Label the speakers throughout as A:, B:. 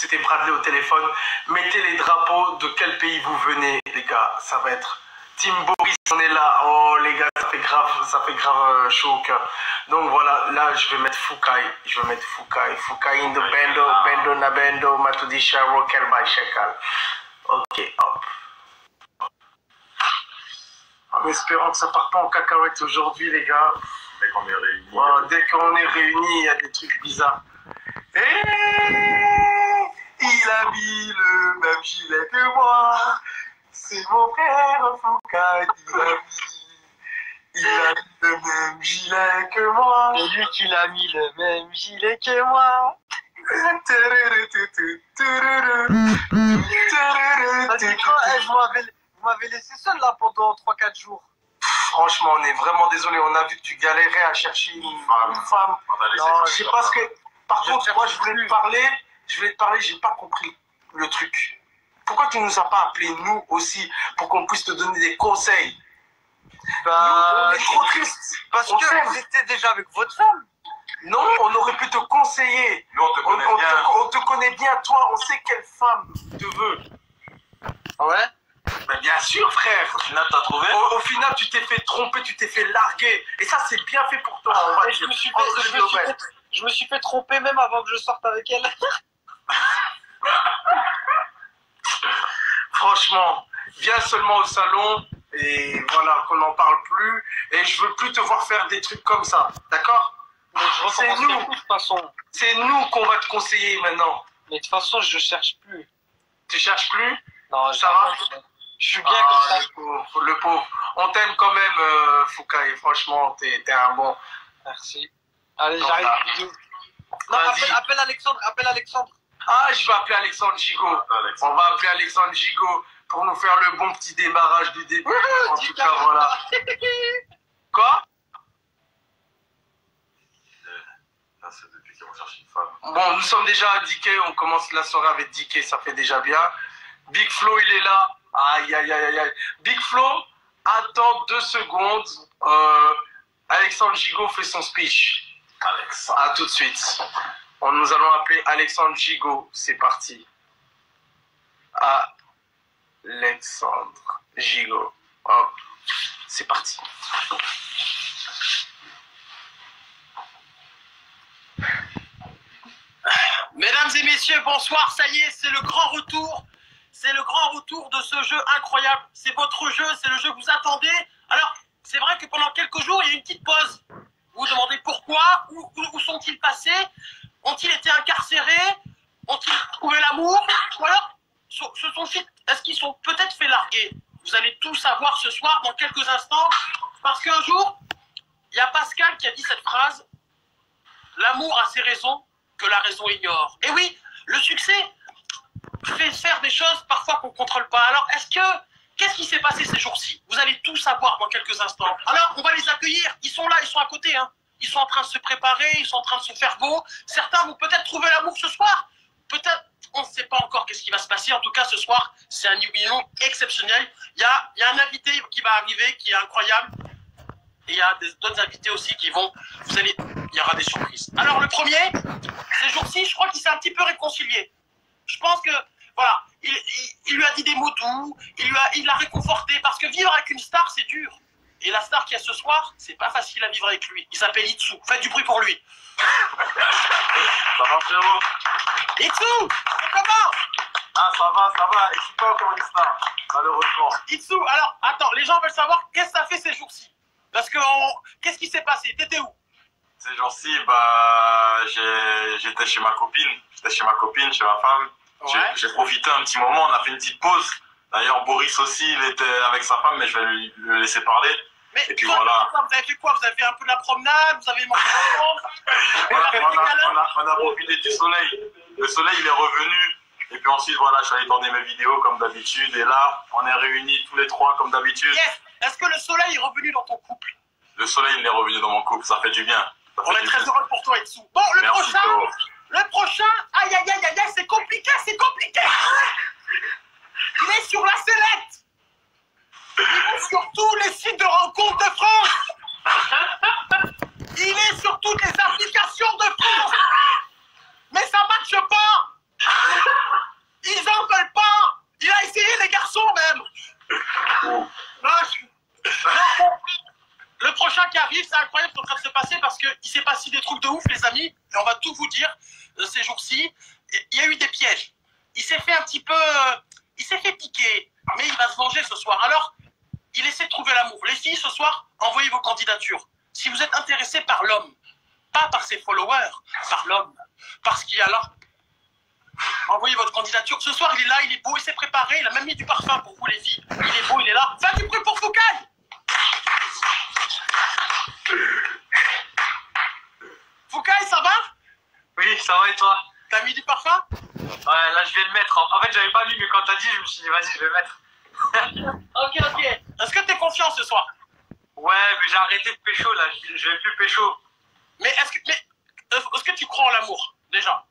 A: c'était Bradley au téléphone. Mettez les drapeaux de quel pays vous venez, les gars. Ça va être Team Boris, on est là. Oh les gars, ça fait grave chaud au cœur. Donc voilà, là je vais mettre Fukai. Fukai in the bendo na bendo, matudisha rokel by shekal. Ok, hop. En espérant que ça part pas en cacahuète aujourd'hui, les gars.
B: Dès qu'on est réunis.
A: Wow, dès qu'on est réunis, il y a des trucs bizarres. Il a mis le même gilet que moi. C'est mon frère Foucault. Il a mis le même gilet que moi.
C: C'est lui qui l'a mis le même gilet que moi. Vous m'avez laissé seul là pendant 3-4 jours.
A: Franchement, on est vraiment désolé. On a vu que tu galérais à chercher une femme. Non, je sais pas ce que. Par contre, moi, je voulais te parler, j'ai pas compris le truc. Pourquoi tu nous as pas appelé nous aussi pour qu'on puisse te donner des conseils?
C: Bah,
A: on est trop triste.
C: Parce que vous étiez déjà avec votre femme.
A: Non, on aurait pu te conseiller.
B: Nous, on te connaît bien.
A: On te connaît bien, toi, on sait quelle femme te veut.
C: Ouais.
A: Ben bien sûr, frère.
B: Au final, t'as trouvé?
A: Au final, tu t'es fait tromper, tu t'es fait larguer. Et ça, c'est bien fait pour toi.
C: Je me suis fait tromper même avant que je sorte avec elle.
A: Franchement, viens seulement au salon et voilà, qu'on n'en parle plus. Et je veux plus te voir faire des trucs comme ça. D'accord?
C: C'est nous. De toute façon.
A: C'est nous qu'on va te conseiller maintenant.
C: Mais de toute façon, je cherche plus.
A: Tu cherches plus?
C: Non,
A: ça va?
C: Je suis bien comme ça.
A: Le pauvre. On t'aime quand même, Foucault. Franchement, t'es un bon.
C: Merci. Allez, j'arrive. Non, appelle Alexandre.
A: Ah, je vais appeler Alexandre Gigot. On va appeler Alexandre Gigot pour nous faire le bon petit démarrage du début. En tout cas, voilà. Quoi?
B: Là, c'est depuis qu'on cherche une femme.
A: Bon, nous sommes déjà à Diké. On commence la soirée avec Diké. Ça fait déjà bien. Big Flo, il est là. Aïe. Big Flo, attends 2 secondes. Alexandre Gigot fait son speech.
B: Alexandre.
A: À tout de suite. Nous allons appeler Alexandre Gigot. C'est parti. Alexandre Gigot. Hop. C'est parti.
D: Mesdames et messieurs, bonsoir. Ça y est, c'est le grand retour. C'est le grand retour de ce jeu incroyable. C'est votre jeu, c'est le jeu que vous attendez. Alors, c'est vrai que pendant quelques jours, il y a eu une petite pause. Vous vous demandez pourquoi, où sont-ils passés? Ont-ils été incarcérés? Ont-ils trouvé l'amour? Ou alors, est-ce qu'ils sont peut-être fait larguer? Vous allez tout savoir ce soir, dans quelques instants. Parce qu'un jour, il y a Pascal qui a dit cette phrase. L'amour a ses raisons que la raison ignore. Et oui, le succès fait faire des choses parfois qu'on ne contrôle pas. Alors, qu'est-ce qui s'est passé ces jours-ci? Vous allez tout savoir dans quelques instants. Alors, on va les accueillir. Ils sont là, ils sont à côté. Hein. Ils sont en train de se préparer, ils sont en train de se faire beau. Certains vont peut-être trouver l'amour ce soir. Peut-être, on ne sait pas encore qu'est-ce qui va se passer. En tout cas, ce soir, c'est un union exceptionnel. Il y a un invité qui va arriver, qui est incroyable. Et il y a d'autres invités aussi qui vont... il y aura des surprises. Alors, le premier, ces jours-ci, je crois qu'il s'est un petit peu réconcilié. Je pense que, voilà, il lui a dit des mots doux, il l'a réconforté, parce que vivre avec une star, c'est dur. Et la star qu'il y a ce soir, c'est pas facile à vivre avec lui. Il s'appelle Itsu. Faites du bruit pour lui.
B: Ça va, frérot?
D: Itsu, c'est comment?
B: Ah, ça va. Et je suis pas encore une star, malheureusement.
D: Itsu, alors, attends, les gens veulent savoir qu'est-ce que ça fait ces jours-ci. Parce que, qu'est-ce qui s'est passé? T'étais où?
B: Ces jours-ci, bah, j'étais chez ma copine. Chez ma femme.
D: Ouais.
B: J'ai profité un petit moment, on a fait une petite pause. D'ailleurs, Boris aussi, il était avec sa femme, mais je vais le laisser parler.
D: Mais
B: et puis voilà.
D: Vous avez fait quoi? Vous avez fait un peu de la promenade? Vous avez mangé ensemble?
B: On a profité du soleil. Le soleil, il est revenu. Et puis ensuite, voilà, je suis allé tourner mes vidéos comme d'habitude. Et là, on est réunis tous les trois comme d'habitude.
D: Yes. Est-ce que le soleil est revenu dans ton couple?
B: Le soleil, il est revenu dans mon couple. Ça fait du bien.
D: On est très heureux pour toi, Itsu. Bon, le prochain, aïe, c'est compliqué. Il est sur la sellette. Il est sur tous les sites de rencontres de France. Il est sur toutes les applications de France. Mais ça matche pas. arrive, c'est incroyable ce qui est en train de se passer parce qu'il s'est passé des trucs de ouf, les amis, et on va tout vous dire ces jours-ci. Il y a eu des pièges. Il s'est fait un petit peu... il s'est fait piquer, mais il va se venger ce soir. Alors, il essaie de trouver l'amour. Les filles, ce soir, envoyez vos candidatures. Si vous êtes intéressé par l'homme, pas par ses followers, par l'homme, parce qu'il y a là. Envoyez votre candidature. Ce soir, il est là, il est beau, il s'est préparé, il a même mis du parfum pour vous, les filles. Il est beau, il est là. Faites du bruit pour Foucault. Foucault, ça va?
E: Oui, ça va et toi?
D: T'as mis du parfum?
E: Ouais, là je vais le mettre. En fait, j'avais pas mis, mais quand t'as dit, je me suis dit, vas-y, je vais le mettre.
D: Ok. Est-ce que t'es confiant ce soir?
E: Ouais, mais j'ai arrêté de pécho là, je vais plus pécho.
D: Mais est-ce que tu crois en l'amour, déjà?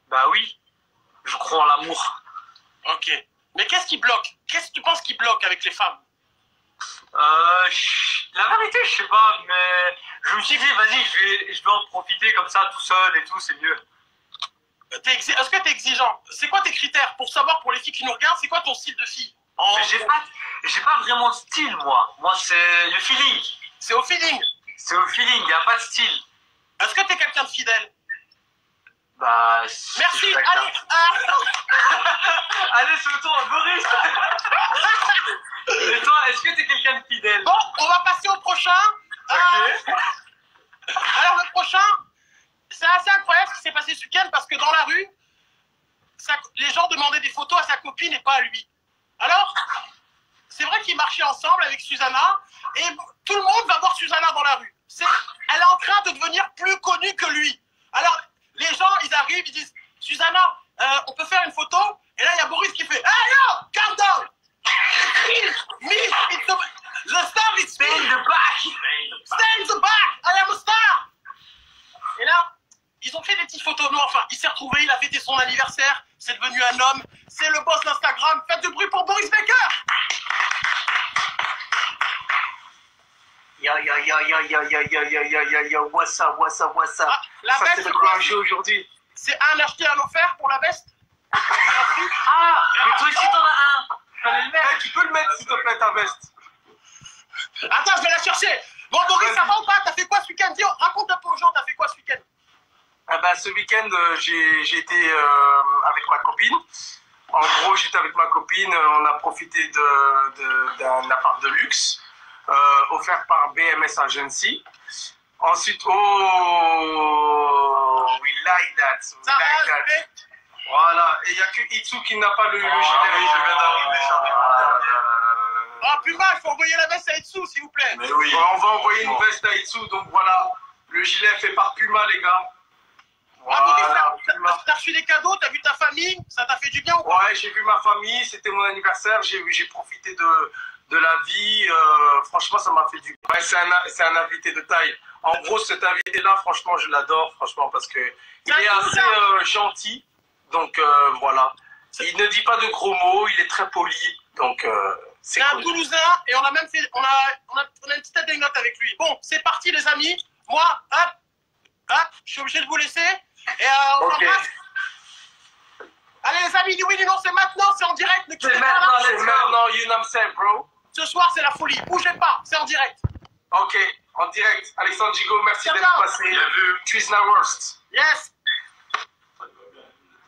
E: Bah oui, je crois en l'amour.
D: Ok. Mais qu'est-ce qui bloque? Qu'est-ce que tu penses qui bloque avec les femmes?
E: La vérité, je sais pas, mais je me suis dit, vas-y, je vais en profiter comme ça, tout seul et tout, c'est mieux.
D: Est-ce que t'es exigeant? C'est quoi tes critères pour savoir, pour les filles qui nous regardent, c'est quoi ton style de fille?
E: Mais j'ai pas vraiment de style, moi. Moi, c'est le feeling.
D: C'est au feeling.
E: C'est au feeling, y a pas de style.
D: Est-ce que t'es quelqu'un de fidèle?
E: Bah,
D: merci, allez.
E: Allez, c'est le tour, Boris. Et toi, est-ce que t'es quelqu'un de fidèle?
D: Bon, on va passer au prochain.
E: Ok.
D: Alors, le prochain, c'est assez incroyable ce qui s'est passé ce week-end parce que dans la rue, les gens demandaient des photos à sa copine et pas à lui. Alors, c'est vrai qu'ils marchaient ensemble avec Susanna et tout le monde va voir Susanna dans la rue. Elle est en train de devenir plus connue que lui. Alors, les gens, ils arrivent, ils disent « Susanna, on peut faire une photo ?» Et là, il y a Boris qui fait « Hey yo, calm down! The star is
E: Stay in the back!
D: Stay in the back! I am a star! » Et là, ils ont fait des petites photos. Non, enfin, il s'est retrouvé, il a fêté son anniversaire, c'est devenu un homme, c'est le boss d'Instagram. Faites du bruit pour Boris Becker!
A: Yo, what's up?
D: Ah, la
A: Ça,
D: veste,
A: c'est le grand jeu aujourd'hui.
D: c'est un acheté, un offert pour la veste?
E: Ah, mais toi aussi t'en as un! Fallait le mettre!
A: Hey, tu peux le mettre, s'il te plaît, ta veste.
D: Attends, je vais la chercher. Bon, Boris, ça va ou pas? T'as fait quoi ce week-end? Dis, raconte un peu aux gens, t'as fait quoi ce week-end?
A: Ah bah, ce week-end, j'ai été avec ma copine. En gros, j'étais avec ma copine, on a profité d'un appart de luxe offert par BMS Agency. Ensuite, we like that.
D: Ça va, Zubé?
A: Voilà, et il n'y a que Itsu qui n'a pas le gilet.
B: Oui, je viens d'arriver,
D: Ah, Puma, il faut envoyer la veste à Itsu, s'il vous plaît.
B: Mais oui.
A: Ouais, on va envoyer une veste à Itsu, donc voilà. Le gilet fait par Puma, les gars.
D: Ah, Boris,
A: Voilà, Puma.
D: t'as reçu des cadeaux, t'as vu ta famille, ça t'a fait du bien ou pas?
A: Ouais, j'ai vu ma famille, c'était mon anniversaire, j'ai profité de la vie. Franchement, ça m'a fait du bien. Ouais, c'est un invité de taille. En gros, cet invité-là, franchement, je l'adore, franchement, parce que il est assez gentil. Donc voilà. Il ne dit pas de gros mots, il est très poli. Donc
D: C'est
A: c'est
D: un
A: cool.
D: Toulousain et on a même fait, on a une petite anecdote avec lui. Bon, c'est parti les amis. Moi, hop, je suis obligé de vous laisser. Et on
A: Ok.
D: s'embrasse. Allez les amis, oui, non, c'est maintenant, c'est en direct. Ne quittez pas la main.
A: C'est maintenant, you know what I'm saying, bro.
D: Ce soir, c'est la folie. Bougez pas, c'est en direct.
A: Ok, en direct. Alexandre Gigot, merci
D: Ciao,
A: d'être
D: ciao.
A: passé.
B: Bien vu.
A: Trisna Worst.
D: Yes.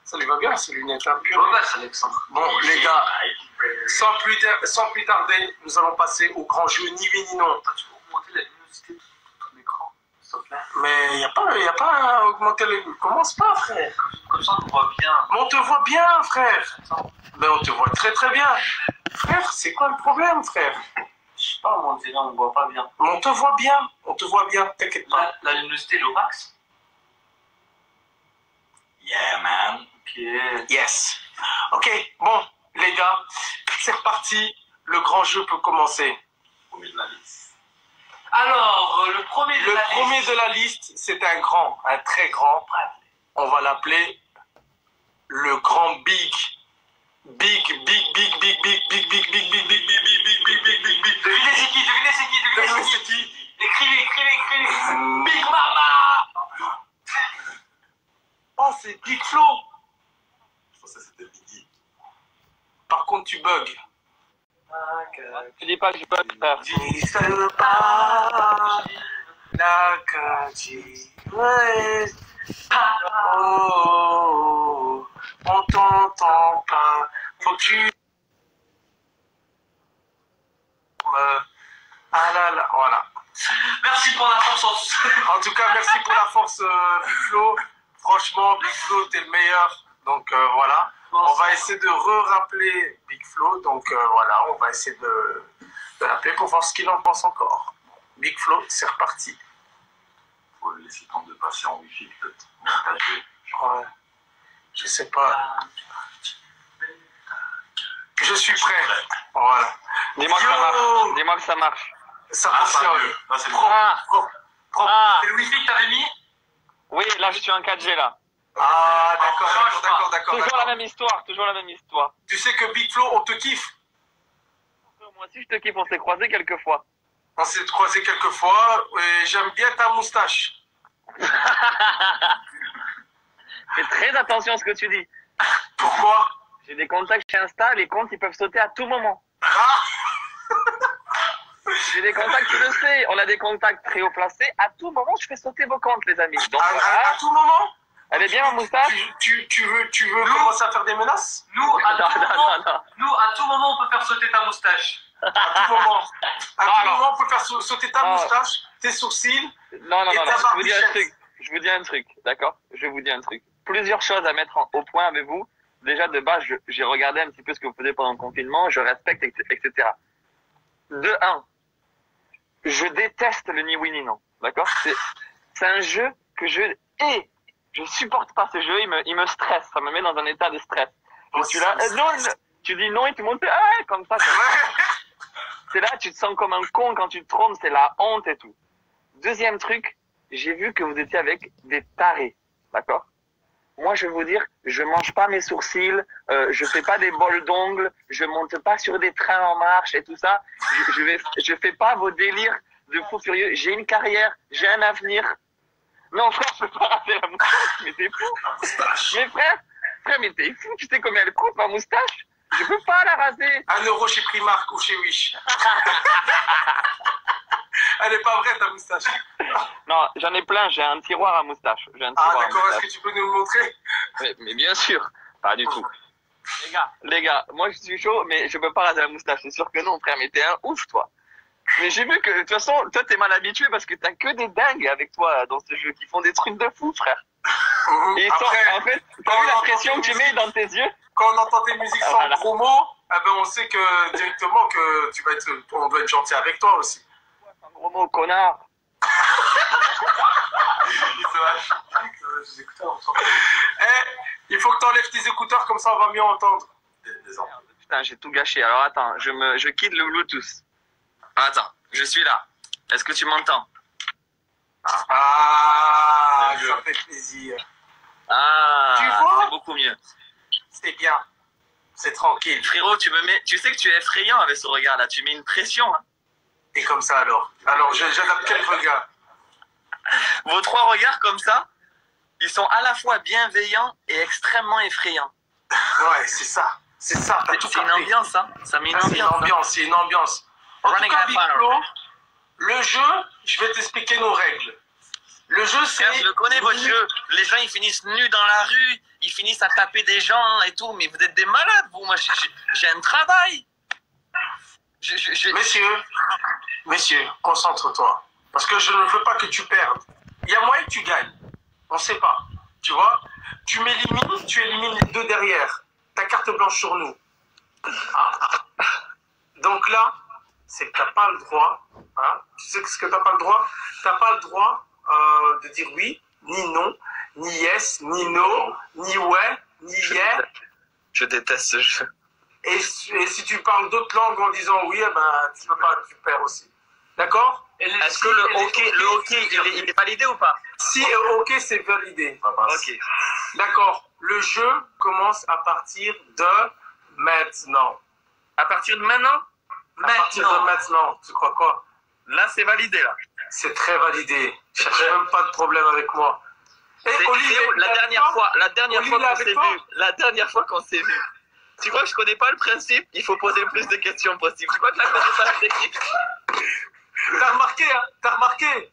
A: Ça lui va bien, ces lunettes là.
E: Bon, bah, Alexandre.
A: Bon, les gars, sans plus tarder, nous allons passer au grand jeu ni oui ni non.
E: Tu peux augmenter la luminosité de ton écran, s'il te plaît.
A: Mais il n'y a pas à augmenter les... Commence pas, frère.
E: Comme ça, on voit bien.
A: Mais on te voit bien, frère. Mais on te voit très très bien. Frère, c'est quoi le problème, frère?
E: Je sais pas, on dirait, on voit pas bien.
A: Mais on te voit bien, t'inquiète pas.
E: La luminosité est au max?
A: Yeah, man.
E: Ok.
A: Yes. Ok, bon, les gars, c'est reparti. Le grand jeu peut commencer.
B: Premier de la liste.
E: Alors, le premier
A: Le premier de la liste, c'est un très grand. On va l'appeler le grand big. Big.
E: Devinez c'est qui? Devinez c'est qui? Écrivez. Big Mama!
A: Oh, c'est Big Flo.
B: Je pensais que c'était Biggie.
A: Par contre, tu bugs.
C: Tu dis pas que je bug, frère.
A: Dis pas. Nakadi, ouais. Oh, on t'entend pas. Faut que tu. Ah là là, voilà.
E: Merci pour la force.
A: En tout cas, merci pour la force, Big Flo. Franchement, Big Flo, t'es le meilleur. Donc voilà. On va essayer de rappeler Big Flo. Donc voilà, on va essayer de l'appeler pour voir ce qu'il en pense encore. Big Flo, c'est reparti.
B: Faut le laisser le temps de passer en wifi peut-être.
A: Ouais. Je sais pas. Je suis prêt. Voilà.
F: Dis-moi que ça marche. Dis-moi que ça marche.
A: Ça
B: Ah, ça
A: fonctionne.
B: mieux. Là, c'est bon.
F: Ah,
E: C'est le wifi que t'avais mis?
F: oui, là je suis en 4G là.
A: Ah, d'accord.
F: Toujours la même histoire, toujours la même histoire.
A: Tu sais que Big Flo, on te kiffe.
F: Moi aussi je te kiffe, on s'est croisés quelques fois.
A: On s'est croisés quelques fois et j'aime bien ta moustache.
F: Fais très attention à ce que tu dis.
A: Pourquoi?
F: J'ai des contacts chez Insta, les comptes ils peuvent sauter à tout moment.
A: Ah,
F: J'ai des contacts, tu le sais, on a des contacts très haut placés. À tout moment, je fais sauter vos comptes, les amis. Donc
A: à
F: voilà.
A: tout moment?
F: Elle est bien ma moustache?
A: Tu veux commencer à faire des menaces?
E: Nous, à tout moment,
F: non.
E: nous, à tout moment, on peut faire sauter ta moustache.
A: À tout moment. À tout
F: Alors.
A: moment, on peut faire sauter ta
F: Non.
A: moustache, tes sourcils.
F: Non,
A: Et ta
F: je vous dis un
A: barbichette.
F: truc. Je vous dis un truc, d'accord? Je vous dis un truc. Plusieurs choses à mettre au point avec vous. Déjà, de base, j'ai regardé un petit peu ce que vous faisiez pendant le confinement. Je respecte, etc. De un, je déteste le ni oui ni non, d'accord? C'est un jeu que je hais. Je supporte pas ce jeu, il me stresse. Ça me met dans un état de stress. Je suis là, non, tu dis non et tout le monde fait, ah, comme ça. C'est là, tu te sens comme un con quand tu te trompes, c'est la honte et tout. Deuxième truc, j'ai vu que vous étiez avec des tarés, d'accord? Moi, je vais vous dire, je mange pas mes sourcils, je fais pas des bols d'ongles, je monte pas sur des trains en marche et tout ça. Je fais pas vos délires de fou furieux. J'ai une carrière, j'ai un avenir. Non, frère, je peux pas rater la moustache, mais t'es fou. Mais frère, mais t'es fou, tu sais combien elle coûte ma moustache? Je peux pas la raser.
A: 1 euro chez Primark ou chez Wish. Elle est pas vraie ta moustache.
F: Non, j'en ai plein, j'ai un tiroir à moustache. J'ai un
A: Ah
F: tiroir à
A: d'accord, est-ce
F: moustache.
A: que tu peux nous le montrer?
F: Mais bien sûr, pas du tout. Les gars, moi je suis chaud, mais je peux pas raser la moustache. C'est sûr que non, frère, mais t'es un ouf, toi. Mais j'ai vu que, de toute façon, toi t'es mal habitué parce que t'as que des dingues avec toi dans ce jeu qui font des trucs de fou, frère. Et ils sont-
A: Après,
F: en fait,
A: quand
F: t'as vu
A: on
F: la
A: entend
F: pression
A: tes
F: que tu
A: musiques-
F: mets dans tes yeux?
A: quand on entend tes musiques sans
F: Voilà.
A: promo, eh ben on sait que directement que on doit être gentil avec toi aussi.
F: Un gros mot, connard.
A: Il faut que tu enlèves tes écouteurs, comme ça on va mieux entendre.
F: Putain, j'ai tout gâché. Alors attends, je quitte le Bluetooth. Attends, je suis là. Est-ce que tu m'entends?
A: Ah, ça fait plaisir.
F: Ah,
A: Tu vois?
F: c'est beaucoup mieux.
A: C'est bien. C'est tranquille.
F: Frérot, tu sais que tu es effrayant avec ce regard-là. Tu mets une pression. Hein.
A: Et comme ça alors. Alors, j'adapte quel regard?
F: Vos trois regards comme ça, ils sont à la fois bienveillants et extrêmement effrayants.
A: Ouais, c'est ça. C'est ça, t'as tout
F: C'est une
A: capté.
F: ambiance, hein. Ça met une
A: C'est une
F: ambiance.
A: ambiance, c'est une ambiance. En tout
F: Running
A: cas,
F: half
A: Big
F: hour.
A: Flo, le jeu, je vais t'expliquer nos règles. Le jeu, c'est...
F: Frère, je le connais votre jeu. Les gens, ils finissent nus dans la rue, ils finissent à taper des gens et tout. Mais vous êtes des malades, vous. Moi, j'ai un travail.
A: Messieurs, concentre-toi. Parce que je ne veux pas que tu perdes. Il y a moyen que tu gagnes. On ne sait pas. Tu vois? Tu élimines les deux derrière. Ta carte blanche sur nous. Ah. Donc là, c'est que tu n'as pas le droit. Hein? Tu sais ce que tu n'as pas le droit? Tu n'as pas le droit de dire oui, ni non, ni yes, ni no, ni ouais, ni yeah.
F: Je déteste ce jeu.
A: Et si tu parles d'autres langues en disant oui, eh ben, tu peux pas, tu perds aussi. D'accord?
F: Est-ce que le hockey, il est validé ou pas?
A: Si ok, c'est validé.
F: Ok.
A: D'accord. Le jeu commence à partir de maintenant.
F: À partir de maintenant?
A: À partir de maintenant, tu crois quoi?
F: Là, c'est validé, là.
A: C'est très validé. Cherche même pas de problème avec moi. Et Olivier,
F: la dernière fois
A: Olivier,
F: qu'on
A: avec
F: s'est
A: toi
F: vu, tu crois que je connais pas le principe? Il faut poser le plus de questions possible. Tu crois que la connais pas la technique?
A: T'as remarqué, hein? T'as remarqué?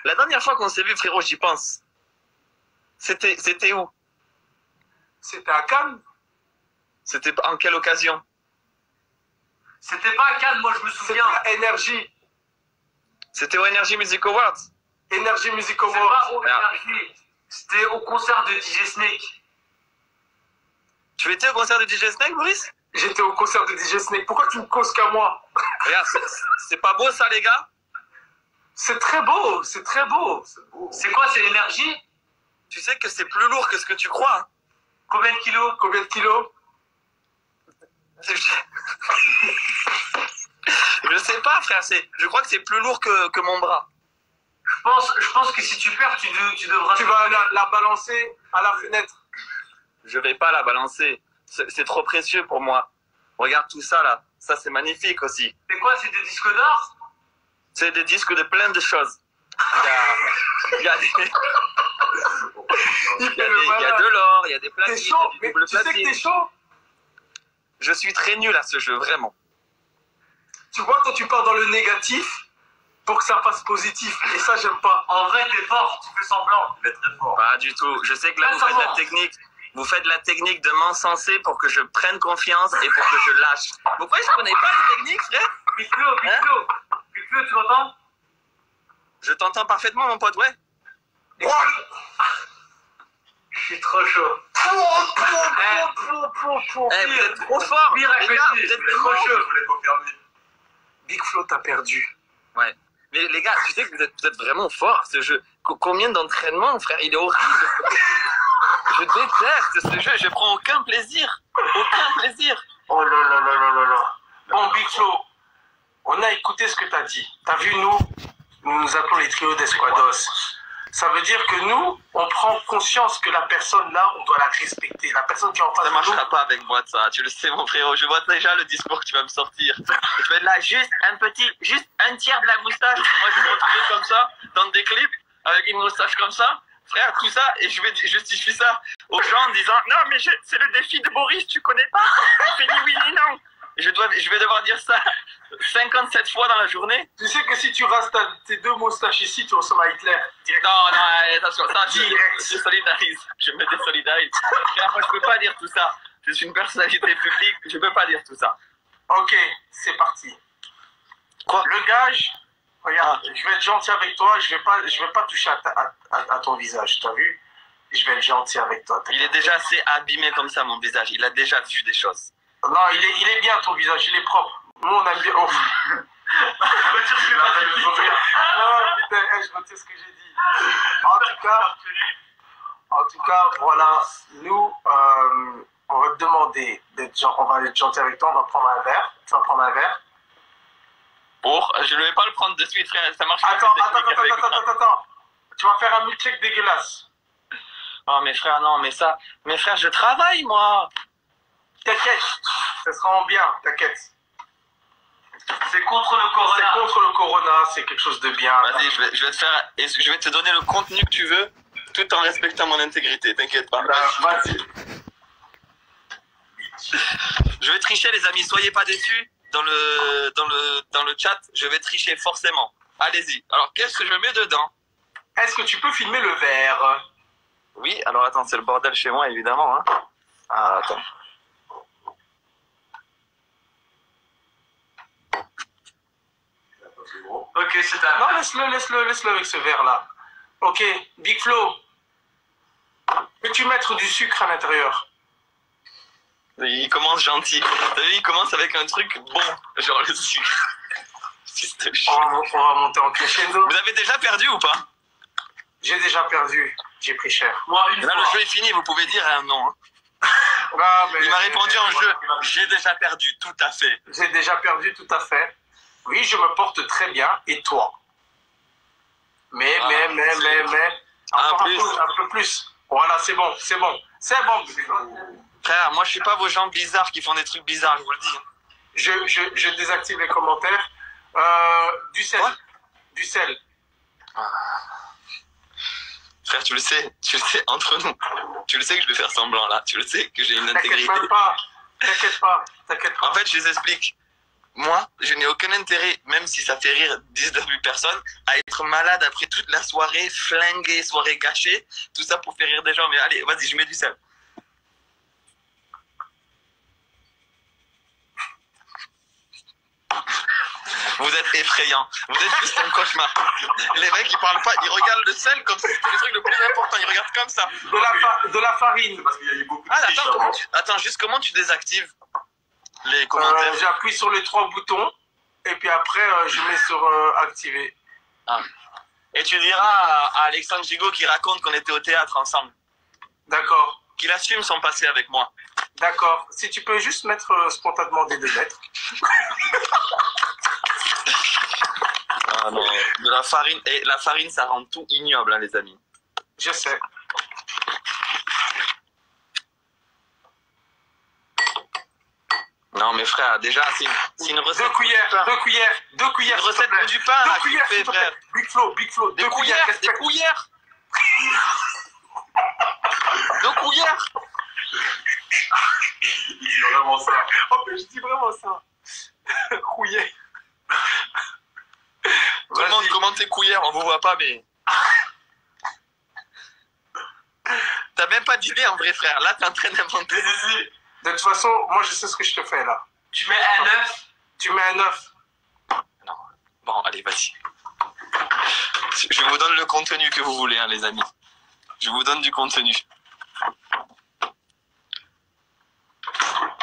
G: La dernière fois qu'on s'est vu, frérot, j'y pense. C'était où?
A: C'était à Cannes.
G: C'était en quelle occasion?
E: C'était pas à Cannes, moi je me
A: C'était
E: souviens.
A: à Energy.
G: C'était au Energy Music Awards.
A: Energy Music
E: C'est
A: Awards.
E: pas au Energy. C'était au concert de DJ Snake.
G: Tu étais au concert de DJ Snake, Boris?
A: J'étais au concert de DJ Snake. Pourquoi tu me causes qu'à moi?
G: Regarde, c'est pas beau ça, les gars?
A: C'est très beau, c'est très beau.
E: C'est quoi, c'est l'énergie?
G: Tu sais que c'est plus lourd que ce que tu crois. Hein.
E: Combien de kilos?
A: Combien de kilos?
G: Je sais pas, frère. Je crois que c'est plus lourd que mon bras.
E: Je pense que si tu perds, tu devras...
A: Tu vas la balancer à la fenêtre.
G: Je vais pas la balancer. C'est trop précieux pour moi. Regarde tout ça là. Ça c'est magnifique aussi.
E: C'est quoi, c'est des disques d'or?
G: C'est des disques de plein de choses. Il y a de l'or, il y a des
A: T'es
G: platines,
A: chaud,
G: il y a
A: mais
G: du double
A: tu sais que
G: platine.
A: t'es chaud.
G: Je suis très nul à ce jeu, vraiment.
A: Tu vois, toi tu pars dans le négatif pour que ça fasse positif. Et ça, j'aime pas.
E: En vrai, t'es fort, tu fais semblant. Tu es très fort.
G: Pas du tout. Je sais que là,
E: Ah,
G: vous
E: ça
G: faites
E: va.
G: la technique. Vous faites la technique de m'encenser pour que je prenne confiance et pour que je lâche. Pourquoi je connais pas les techniques, frère?
E: Big Flo, tu m'entends?
G: Je t'entends parfaitement, mon pote, ouais.
E: Je suis trop chaud.
G: Eh, vous êtes trop fort.
E: Pire à
G: Les gars,
E: côté,
G: vous êtes
E: trop
G: trop
E: chaud.
B: Je voulais confirmer.
A: Big Flo, t'as perdu.
G: Ouais. Mais les gars, tu sais que vous êtes vraiment fort à ce jeu. Combien d'entraînement, frère? Il est horrible. Je déteste ce jeu. Je prends aucun plaisir. Aucun plaisir.
A: Oh là là là là là là. Bon, Big Flo, on a écouté ce que t'as dit. T'as vu, nous nous appelons les trios d'Esquados. Ça veut dire que nous, on prend conscience que la personne là, on doit la respecter. La personne qui est en face
G: Ça
A: de nous.
G: marchera pas avec moi, ça. Tu le sais, mon frérot. Je vois déjà le discours que tu vas me sortir. Je vais être là, juste un tiers de la moustache. Moi, je vais me retrouver comme ça, dans des clips, avec une moustache comme ça. Frère, tout ça, et je vais justifier ça aux gens en disant non, mais c'est le défi de Boris, tu connais pas? Il fait ni oui ni non. Et je vais devoir dire ça 57 fois dans la journée.
A: Tu sais que si tu rastes tes deux moustaches ici, tu ressembles à Hitler.
G: Non, attention, ça, je solidarise. Je me désolidarise. Frère, moi, je peux pas dire tout ça. Je suis une personnalité publique, je peux pas dire tout ça.
A: Ok, c'est parti.
G: Quoi?
A: Le gage, regarde, je vais être gentil avec toi, je vais pas toucher à ton visage, t'as vu? Je vais être gentil avec toi.
G: Il est déjà assez abîmé comme ça, mon visage. Il a déjà vu des choses.
A: Non, il est bien ton visage, il est propre. Nous on aime bien. Oh. Non, putain, je retire ce que j'ai dit. En tout cas, voilà, nous, on va te demander on va être gentil avec toi, on va prendre un verre. Tu vas prendre un verre.
G: Je ne vais pas le prendre de suite, frère. Ça marche pas.
A: Attends. Tu vas faire un milkshake dégueulasse.
G: Oh, mes frères, non, mais ça. Mes frères, je travaille, moi.
A: T'inquiète, ça sera en bien, t'inquiète.
E: C'est contre le
A: C'est
E: corona.
A: contre le corona, c'est quelque chose de bien.
G: Vas-y, je vais te faire. Je vais te donner le contenu que tu veux, tout en respectant mon intégrité. T'inquiète pas.
A: Vas-y.
G: Je vais tricher, les amis. Soyez pas déçus. Dans le chat, je vais tricher forcément. Allez-y. Alors, qu'est-ce que je mets dedans?
A: Est-ce que tu peux filmer le verre?
G: Oui, alors attends, c'est le bordel chez moi, évidemment. Hein. Ah, attends.
E: Ok, c'est un...
A: Non, laisse-le avec ce verre-là. Ok, Big Flo. Peux-tu mettre du sucre à l'intérieur?
G: Il commence gentil. T'as vu, il commence avec un truc bon, genre le sucre.
A: On va monter en crescendo.
G: Vous avez déjà perdu ou pas?
A: J'ai déjà perdu. J'ai pris cher.
E: Moi, une
G: Là,
E: fois.
G: le jeu est fini, vous pouvez dire un non. Hein.
A: Ah, mais-
G: Il m'a répondu en jeu. J'ai déjà perdu, tout à fait.
A: J'ai déjà perdu, tout à fait. Oui, je me porte très bien. Et toi? Mais. Encore un peu plus. Voilà, c'est bon. C'est bon.
G: Frère, moi je suis pas vos gens bizarres qui font des trucs bizarres, je vous le dis.
A: Je désactive les commentaires. Du sel.
G: Quoi?
A: Du sel.
G: Frère, tu le sais, entre nous. Tu le sais que je vais faire semblant là. Tu le sais que j'ai une
A: T'inquiète
G: intégrité.
A: même pas. T'inquiète pas.
G: En fait, je les explique. moi, je n'ai aucun intérêt, même si ça fait rire 19 000 personnes, à être malade après toute la soirée, flinguée, soirée gâchée, tout ça pour faire rire des gens. Mais allez, vas-y, je mets du sel. Vous êtes effrayants. Vous êtes juste un cauchemar. Les mecs, ils parlent pas, ils regardent le sel comme si c'était le truc le plus important. Ils regardent comme ça.
A: De la farine.
B: Parce qu'il y a eu beaucoup de
G: Ah,
B: triche
G: attends,
B: avant.
G: attends, juste comment tu désactives les commentaires?
A: J'appuie sur les 3 boutons et puis après je mets sur activer.
G: Et tu diras à Alexandre Gigot qui raconte qu'on était au théâtre ensemble,
A: D'accord.
G: qu'il assume son passé avec moi.
A: D'accord. Si tu peux juste mettre spontanément des 2 lettres.
G: Ah non, de la farine. Et la farine, ça rend tout ignoble, hein, les amis.
A: Je sais.
G: Non, mais frère, déjà, c'est une recette.
A: 2 cuillères. 2 cuillères. 2 cuillères.
G: Une recette pour du pain,
A: 2
G: là, que tu
A: cuillères,
G: fais,
A: s'il te plaît.
G: frère.
A: Big Flo.
G: Des
A: 2
G: cuillères, des
A: respecte.
G: cuillères. 2 cuillères.
B: Il dit vraiment ça.
A: En plus, je dis vraiment ça. Couillet.
G: Tout le monde commente tes cuillères, on vous voit pas, mais. T'as même pas d'idée en vrai, frère. Là, t'es en train d'inventer.
A: De toute façon, moi, je sais ce que je te fais là.
E: Tu mets un œuf.
A: Tu mets un œuf.
G: Non. Bon, allez, vas-y. Je vous donne le contenu que vous voulez, hein, les amis. Je vous donne du contenu.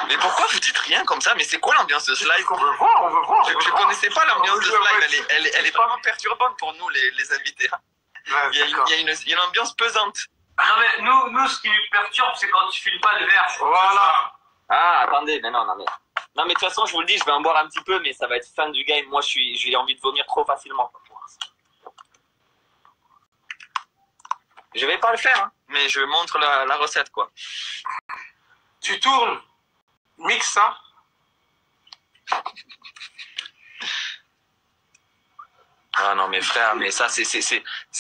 G: Mais pourquoi vous dites rien comme ça? Mais c'est quoi l'ambiance de ce live?
A: On veut voir, on veut voir.
G: Je connaissais pas l'ambiance de ce live. Elle est vraiment perturbante pour nous, les invités.
A: Ouais,
G: Il y a une ambiance pesante.
E: Non mais nous ce qui nous perturbe c'est quand tu files pas le verre.
A: Voilà.
G: Ah, attendez, mais non, mais de toute façon, je vous le dis, je vais en boire un petit peu, mais ça va être fin du game. Moi, j'ai envie de vomir trop facilement. Je vais pas le faire, hein, mais je montre la recette, quoi.
A: Tu tournes. Mixe ça.
G: Ah non, mais frère, mais ça,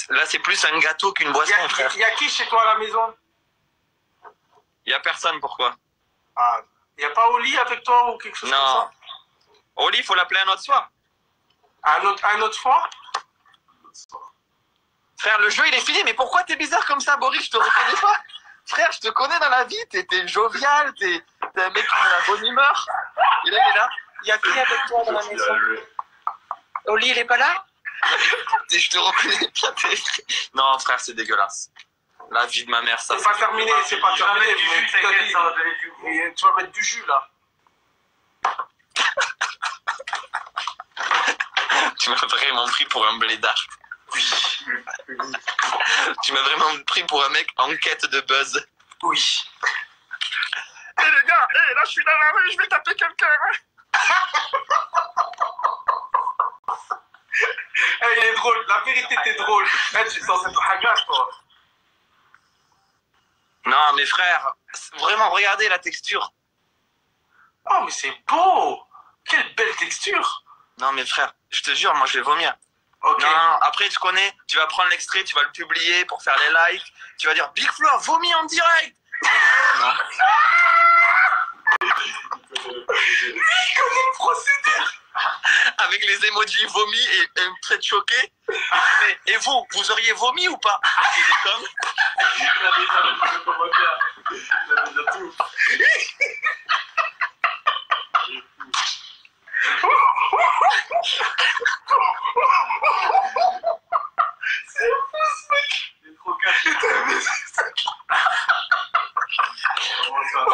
G: là, c'est plus un gâteau qu'une boisson, frère.
A: Il y a qui chez toi à la maison?
G: Il y a personne, pourquoi?
A: Ah, il n'y a pas Oli avec toi ou quelque chose comme
G: Non.
A: ça?
G: Oli, il faut l'appeler un autre soir.
A: Un autre fois?
G: Frère, le jeu, il est fini, mais pourquoi t'es bizarre comme ça, Boris? Je te reconnais pas. Frère, je te connais dans la vie, t'es jovial, t'es un mec qui a la bonne humeur. Et là, il est là. Il y a qui avec toi dans la maison? Oli, il est pas là? Je te reconnais pas. Non, frère, c'est dégueulasse. La vie de ma mère, ça.
A: C'est pas terminé, c'est pas
E: Tu vas
A: terminé.
E: mettre du jus, t'inquiète, ça va donner du goût.
A: Et tu vas mettre du jus là.
G: Tu m'as vraiment pris pour un blédard. Tu m'as vraiment pris pour un mec en quête de buzz.
A: Oui.
G: Eh les gars, là je suis dans la rue, je vais taper quelqu'un.
A: Il est drôle, la vérité t'es drôle. Tu es censé être hagasse toi.
G: Non mais frère, vraiment regardez la texture.
A: Oh mais c'est beau. Quelle belle texture.
G: Non mais frère, je te jure, moi je vais vomir.
A: Ok.
G: Non, après tu connais, tu vas prendre l'extrait, tu vas le publier pour faire les likes, tu vas dire Big Flo vomi en direct. Non.
A: Il connaît le procédure.
G: Avec les emojis vomi et un trait de choqué. Et vous auriez vomi ou pas? C'est des connes.
B: Il a déjà le commentaire. Il a déjà tout.
A: C'est fou ce mec.
B: Il est trop caché. Comment ça?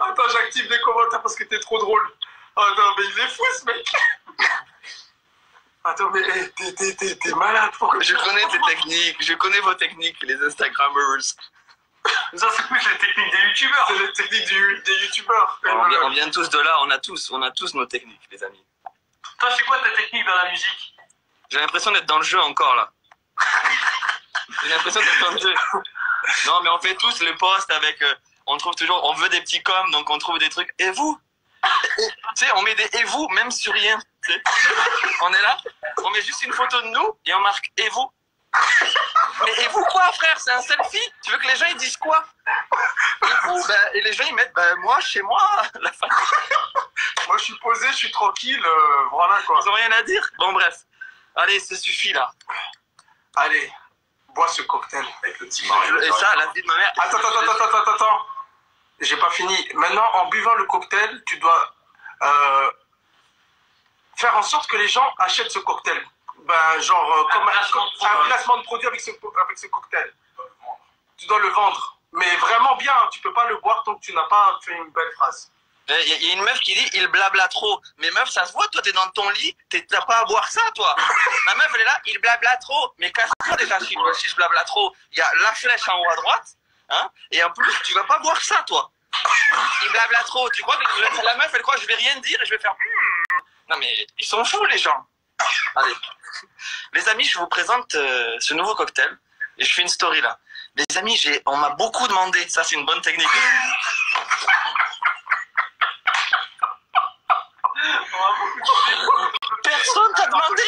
A: Attends, j'active les commentaires parce que t'es trop drôle. Oh non, mais il est fou ce mec. Attends, mais t'es malade. Pourquoi
G: Je connais tes techniques, je connais vos techniques, les Instagrammers.
E: Ça c'est plus les techniques des youtubeurs.
A: C'est les techniques des youtubeurs.
G: On vient tous de là, on a tous nos techniques, les amis.
E: Toi c'est quoi ta technique dans la musique?
G: J'ai l'impression d'être dans le jeu encore là. J'ai l'impression d'être dans le jeu. Non mais on fait tous les posts avec, on trouve toujours, on veut des petits coms, donc on trouve des trucs. Et vous? Tu sais, on met des et vous, même sur rien. Tu sais. On est là, on met juste une photo de nous et on marque et vous. Mais et vous quoi frère? C'est un selfie? Tu veux que les gens ils disent quoi? vous, et les gens ils mettent moi chez moi. La famille.
A: Moi, je suis posé, je suis tranquille, voilà quoi.
G: Ils ont rien à dire. Bon bref, allez, ça suffit là.
A: Allez, bois ce cocktail.
B: Avec le petit Mario.
G: Et ça, la vie de ma mère.
A: Attends. J'ai pas fini. Maintenant, en buvant le cocktail, tu dois faire en sorte que les gens achètent ce cocktail. Comme un placement de produit avec ce cocktail. Tu dois le vendre. Mais vraiment bien, tu peux pas le boire tant que tu n'as pas fait une belle phrase.
G: Il y a une meuf qui dit il blabla trop. Mais meuf, ça se voit, toi t'es dans ton lit, t'as pas à boire ça, toi. La meuf elle est là, il blabla trop. Mais casse-toi déjà si je blabla trop. Il y a la flèche en haut à droite, hein. Et en plus, tu vas pas boire ça, toi. Il blabla trop. Tu crois que la meuf elle croit que je vais rien dire et je vais faire Non mais ils sont fous les gens. Allez. Les amis, je vous présente ce nouveau cocktail. Et je fais une story là. Les amis, on m'a beaucoup demandé. Ça c'est une bonne technique. Personne t'a demandé.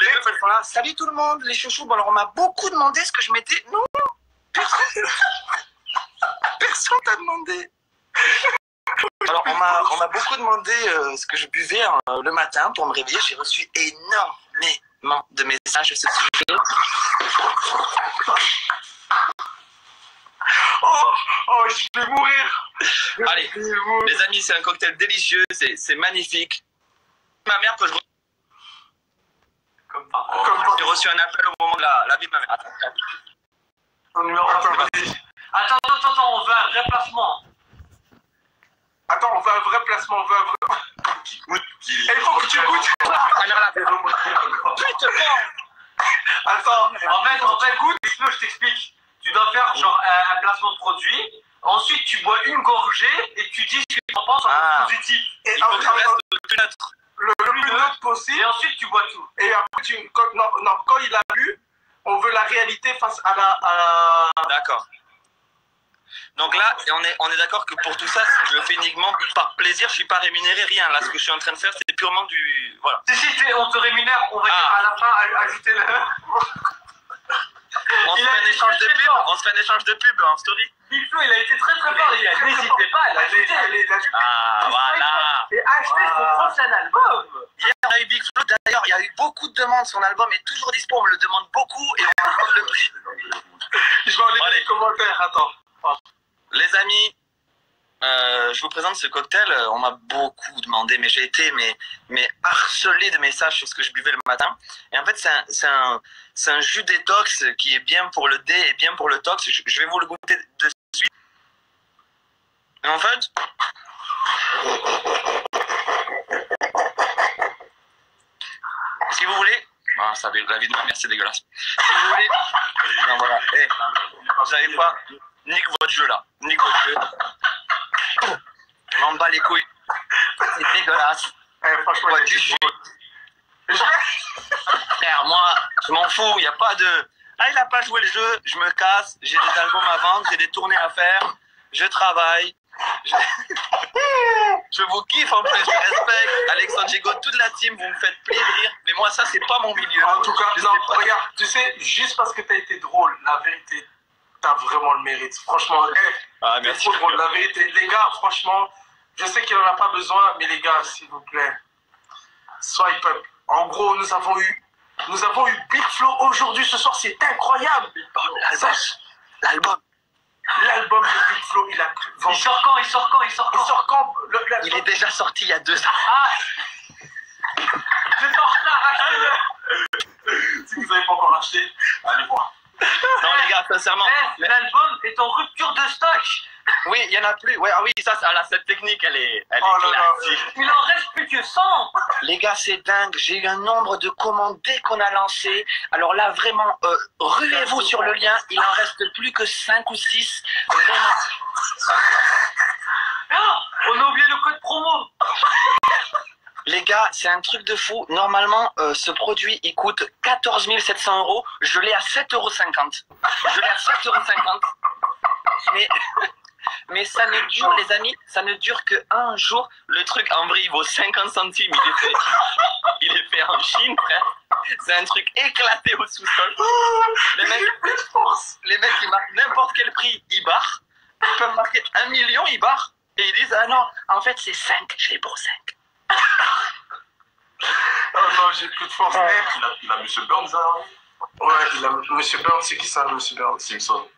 G: Les meufs, elles sont là. Salut tout le monde, les chouchous. Bon, alors on m'a beaucoup demandé ce que je mettais. Non, personne t'a demandé. Alors on m'a beaucoup demandé ce que je buvais le matin pour me réveiller. J'ai reçu énormément de messages à ce sujet.
A: Oh, je vais mourir.
G: Allez, les amis, c'est un cocktail délicieux, c'est magnifique. Ma mère que je...
E: Comme par
G: J'ai reçu un appel au moment de la vie de ma mère.
A: Ton numéro.
E: Attends, on veut un vrai placement.
A: Attends, on veut un vrai placement, on veut un vrai... Il faut que tu goûtes. Attends,
E: En fait, goûte, je t'explique. Tu dois faire genre un placement de produit. Ensuite, tu bois une gorgée et tu dis ce que tu en penses en positif.
A: Et
G: Il faut que tu restes le plus neutre.
A: le plus neutre possible.
E: Et ensuite, tu bois tout.
A: Et après, quand il a bu, on veut la réalité face à la...
G: D'accord. Donc là, on est d'accord que pour tout ça, je le fais uniquement par plaisir, je suis pas rémunéré, rien. Là, ce que je suis en train de faire, c'est purement du... Voilà.
E: Si on te rémunère, on va dire à la fin, ajouter le...
G: On se fait un échange de pub en story.
E: Big Flo, il a été très fort, les gars. N'hésitez pas à l'ajouter.
G: Ah, voilà.
E: Et acheter son prochain album.
G: Hier, on a eu Big Flo. D'ailleurs, il y a eu beaucoup de demandes. Son album est toujours dispo. On me le demande beaucoup et on me demande le prix.
A: Je vais enlever les commentaires, attends.
G: Les amis, je vous présente ce cocktail. On m'a beaucoup demandé, mais j'ai été mais harcelé de messages sur ce que je buvais le matin. Et en fait, c'est un jus détox qui est bien pour le dé et bien pour le tox. Je vais vous le goûter de suite. Et en fait, si vous voulez, la vie de ma mère c'est dégueulasse. Si vous voulez, non voilà, vous savez quoi, nique votre jeu là, nique votre jeu. Je m'en bats les couilles. C'est dégueulasse.
A: Franchement,
G: Ouais, du jus. Frère, moi, je m'en fous, il n'y a pas de... Ah, il n'a pas joué le jeu, je me casse, j'ai des albums à vendre, j'ai des tournées à faire, je travaille. Je vous kiffe en plus, je respecte. Alexandre Gigot, toute la team, vous me faites plaisir. Mais moi, ça, c'est pas mon milieu.
A: En tout cas,
G: Je
A: non,
G: sais pas.
A: regarde, tu sais, juste parce que t'as été drôle, la vérité, t'as vraiment le mérite. Franchement,
G: Ah,
A: t'es
G: merci.
A: trop drôle, la vérité. Les gars, franchement, je sais qu'il n'en a pas besoin, mais les gars, s'il vous plaît, swipe up. En gros, nous avons eu Big Flo aujourd'hui, ce soir, c'est incroyable.
G: L'album.
A: L'album de Big Flo, il a vendu.
E: Il sort quand
A: Il sort quand
G: Il est déjà sorti il y a 2 ans.
E: Ah, je suis en retard, achetez-le.
A: Si vous n'avez pas encore acheté, allez voir.
G: Non, les gars, sincèrement.
E: L'album est en rupture de stock.
G: Oui, il y en a plus. Ouais, ah oui, ça, cette technique, elle est
A: Oh là là.
G: classique.
E: Il en reste plus que 100.
G: Les gars, c'est dingue. J'ai eu un nombre de commandes dès qu'on a lancé. Alors là, vraiment, ruez-vous sur le lien. Il en reste plus que 5 ou 6. Vraiment.
E: Ah, on a oublié le code promo.
G: Les gars, c'est un truc de fou. Normalement, ce produit, il coûte 14 700 €. Je l'ai à 7,50 €. Je l'ai à 7,50 €. Mais ça ne dure, les amis, ça ne dure que un jour. Le truc, en vrai, il vaut 50 centimes. Il est fait en Chine, frère. C'est un truc éclaté au sous-sol. Les mecs, ils marquent n'importe quel prix, ils barrent. Ils peuvent marquer 1 million, ils barrent. Et ils disent, ah non, en fait, c'est 5, j'ai pour 5.
A: Oh non, j'ai plus de force.
B: Il a Monsieur Burns alors.
A: Ouais, il a Monsieur Burns, c'est qui ça, Monsieur Burns?
B: Simpson.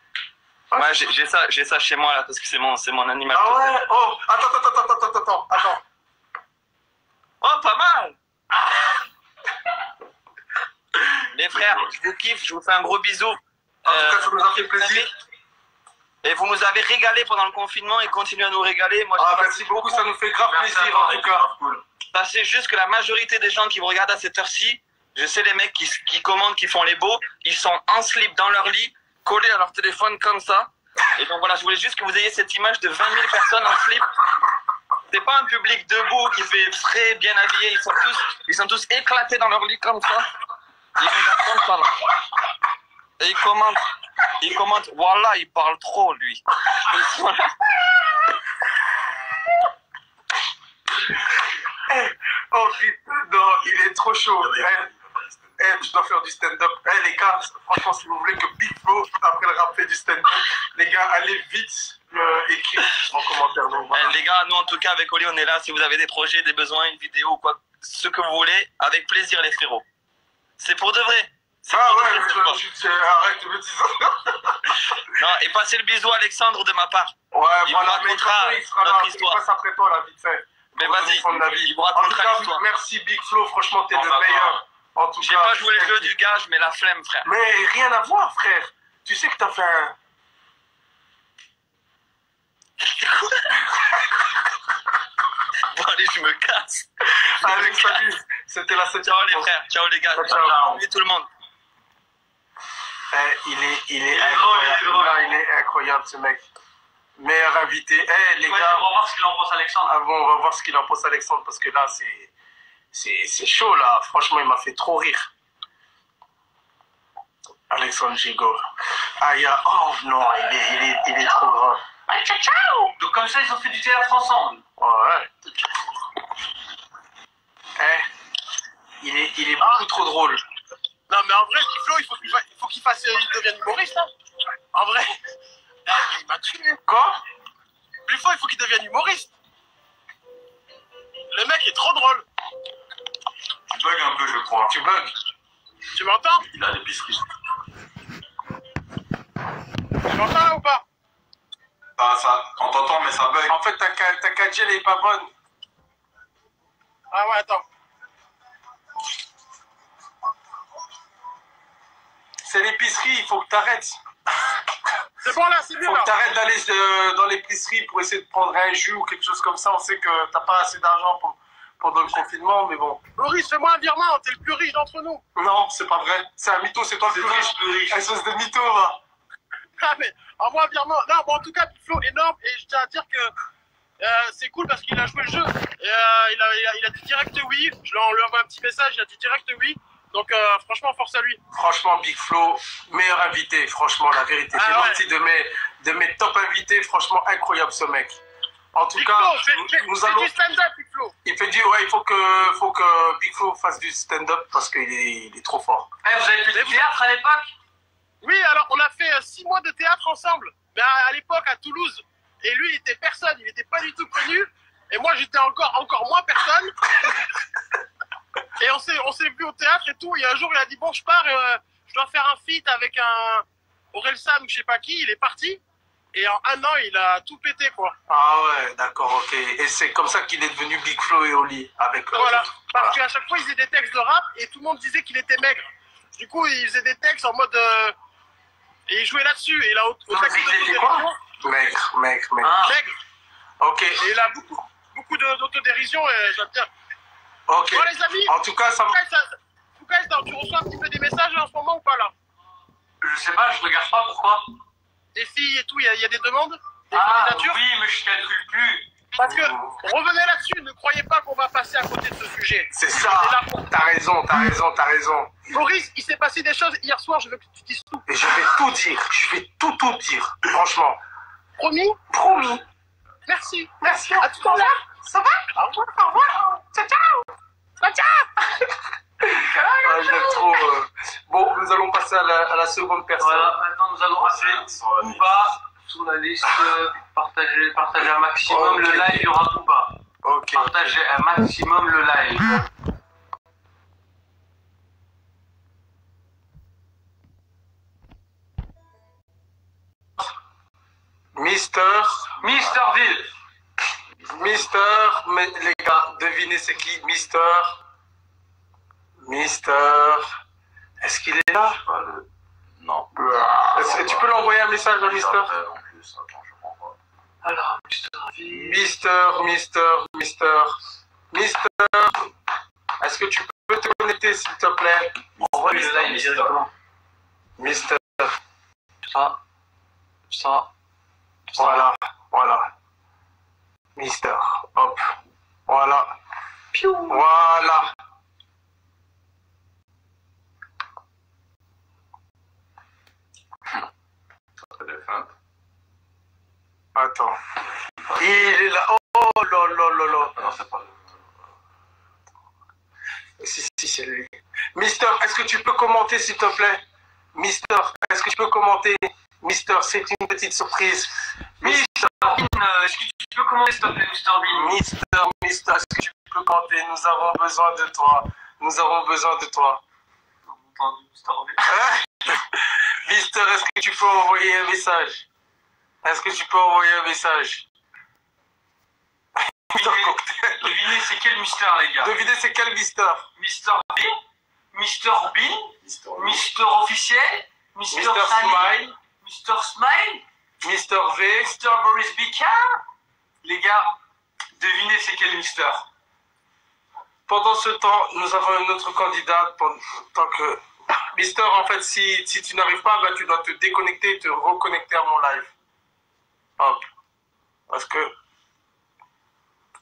G: Ouais, j'ai ça chez moi là, parce que c'est mon animal.
A: Ah ouais, oh, attends.
G: Oh, pas mal. Les frères, je vous kiffe, je vous fais un gros bisou.
A: En tout cas, ça nous a fait plaisir.
G: Et vous nous avez régalé pendant le confinement et continuez à nous régaler. Moi,
A: merci beaucoup, ça nous fait grave plaisir en tout cas.
G: Sachez juste que la majorité des gens qui vous regardent à cette heure-ci, je sais les mecs qui commandent, qui font les beaux, ils sont en slip dans leur lit, collés à leur téléphone comme ça. Et donc voilà, je voulais juste que vous ayez cette image de 20 000 personnes en slip. C'est pas un public debout qui fait frais, bien habillé, ils sont tous éclatés dans leur lit comme ça. Ils regardent comme ça là. Et ils commentent, voilà, il parle trop lui. Ils sont là.
A: Oh putain, non, il est trop chaud. Je dois faire du stand-up. Les gars, franchement, si vous voulez que Big Flo, après le rap, fait du stand-up, les gars, allez vite écrire en commentaire. Donc, voilà.
G: Les gars, nous en tout cas, avec Oli, on est là. Si vous avez des projets, des besoins, une vidéo, quoi, ce que vous voulez, avec plaisir, les frérots. C'est pour de vrai.
A: Arrête de me dire ça.
G: Non, et passez le bisou à Alexandre de ma part.
A: Ouais,
G: il
A: voilà,
G: vous racontera notre histoire.
A: Il passe après toi, là, vite fait.
G: Mais vas-y, il vous
A: En tout
G: racontera
A: cas,
G: l'histoire.
A: merci Big Flo, franchement, t'es le meilleur. En tout
G: J'ai
A: cas,
G: pas joué le jeu du gage, mais la flemme, frère.
A: Mais rien à voir, frère. Tu sais que t'as fait un...
G: Bon, allez, je me casse.
A: Allez, salut. C'était la 7e.
G: Ciao les frères, ciao les gars.
A: Ciao.
G: Salut tout le monde.
A: Il est incroyable. Non, il est incroyable, ce mec. Meilleur invité. Les gars.
E: On va voir ce qu'il en pense Alexandre.
A: Ah bon, on va voir ce qu'il en pense Alexandre, parce que là, c'est chaud, là. Franchement, il m'a fait trop rire. Alexandre Gigot. Oh non, il est trop grand.
E: Donc comme ça, ils ont fait du théâtre ensemble.
A: Ouais. Il est beaucoup trop drôle.
D: Non, mais en vrai, Flo, il faut qu'il devienne humoriste, hein. En vrai. Il m'a tué.
A: Quoi?
D: Plus fort, il faut qu'il devienne humoriste. Le mec est trop drôle.
B: Tu bugs un peu, je crois.
A: Tu bugs?
D: Tu m'entends?
B: Il a l'épicerie.
D: Tu m'entends là ou pas?
B: On t'entend, mais ça bug.
A: En fait, ta 4G, elle est pas bonne.
D: Ah ouais, attends.
A: C'est l'épicerie, il faut que t'arrêtes.
D: C'est bon là, c'est mieux
A: Faut
D: là.
A: que t'arrêtes d'aller dans l'épicerie pour essayer de prendre un jus ou quelque chose comme ça. On sait que t'as pas assez d'argent pendant le confinement, mais bon.
D: Maurice, fais-moi un virement, t'es le plus riche d'entre nous.
A: Non, c'est pas vrai. C'est un mytho, c'est toi le plus riche. Un sauce de mytho, va.
D: Ah mais, envoie un virement. Non, bon, en tout cas, Flo, énorme. Et je tiens à dire que c'est cool parce qu'il a joué le jeu. Et il a dit direct oui. On lui envoie un petit message, il a dit direct oui. Donc franchement, force à lui.
A: Franchement, Big Flo, meilleur invité, franchement, la vérité.
D: Ah
A: C'est
D: ouais.
A: parti de mes top invités, franchement, incroyable ce mec. En tout
D: Big
A: cas,
D: Flo,
A: nous
D: fais
A: allons...
D: du stand-up, Big Flo.
A: Il fait dire, ouais, il faut que Big Flo fasse du stand-up parce qu'il est trop fort.
E: Vous avez fait du théâtre à l'époque?
D: Oui, alors on a fait 6 mois de théâtre ensemble. Mais à l'époque, à Toulouse. Et lui, il était personne, il était pas du tout connu. Et moi, j'étais encore moins personne. Et on s'est vu au théâtre et tout. Et un jour, il a dit, bon, je pars, je dois faire un feat avec un Orelsan ou je sais pas qui. Il est parti. Et en 1 an, il a tout pété, quoi.
A: Ah ouais, d'accord, ok. Et c'est comme ça qu'il est devenu Big Flo et Oli avec.
D: Voilà. Parce qu'à chaque fois, il faisait des textes de rap et tout le monde disait qu'il était maigre. Du coup, il faisait des textes en mode... et il jouait là-dessus. Et il a
A: Maigre.
D: Maigre.
A: Ok.
D: Et il a beaucoup d'autodérision et j'aime bien.
A: Ok.
D: Bon, les amis,
A: En tout cas, ça
D: Foucault, tu reçois un petit peu des messages en ce moment ou pas là?
E: Je sais pas, je regarde pas pourquoi.
D: Des filles et tout, il y a des demandes? Des
E: Ah
D: candidatures?
E: oui, mais je calcule plus.
D: Parce que, revenez là-dessus, ne croyez pas qu'on va passer à côté de ce sujet.
A: c'est ça. T'as raison.
D: Maurice, il s'est passé des choses hier soir, je veux que tu dises tout.
A: Et je vais tout dire. Je vais tout dire. Franchement.
D: Promis?
A: Promis.
D: Merci.
A: Merci.
D: À tout à l'heure.
A: Ça va?
D: Au revoir.
A: Ciao.
D: Ciao.
A: je l'aime trop. Bon, nous allons passer à la seconde personne.
E: Voilà, maintenant nous allons appeler Booba sur la liste. Partagez un maximum le live, il y aura Booba.
A: Ok.
E: Partagez un maximum le live.
A: Mais les gars, devinez c'est qui? Mister. Est-ce qu'il est là?
B: Non.
A: Est-ce que tu peux l'envoyer un message à Mister?
E: Alors,
A: Mister. Est-ce que tu peux te connecter s'il te plaît?
E: envoie le live directement.
A: Mister.
E: Ça.
A: Voilà. Mister. Hop. Voilà. Voilà. Attends. Il est là. Oh là là là là.
B: Non, c'est pas
A: Si, c'est lui. Mister, est-ce que tu peux commenter s'il te plaît? Mister, est-ce que tu peux commenter? Mister, c'est une petite surprise.
E: Mister Bean, est-ce que tu peux commenter s'il te plaît, Mister Bean?
A: Mister, est-ce que tu peux commenter? Nous avons besoin de toi. Mister, est-ce que tu peux envoyer un message?
E: Devinez c'est quel Mister, les gars?
A: Devinez c'est quel Mister?
E: Mister B, Mister Bean, Mister Officiel, Mister
A: Smile,
E: Mister Smile,
A: Mister V,
E: Mister Boris Bicard. Les gars, devinez c'est quel Mister?
A: Pendant ce temps, nous avons une autre candidate. Tant que Mister, en fait, si tu n'arrives pas, bah, tu dois te déconnecter et te reconnecter à mon live. Hop. Parce que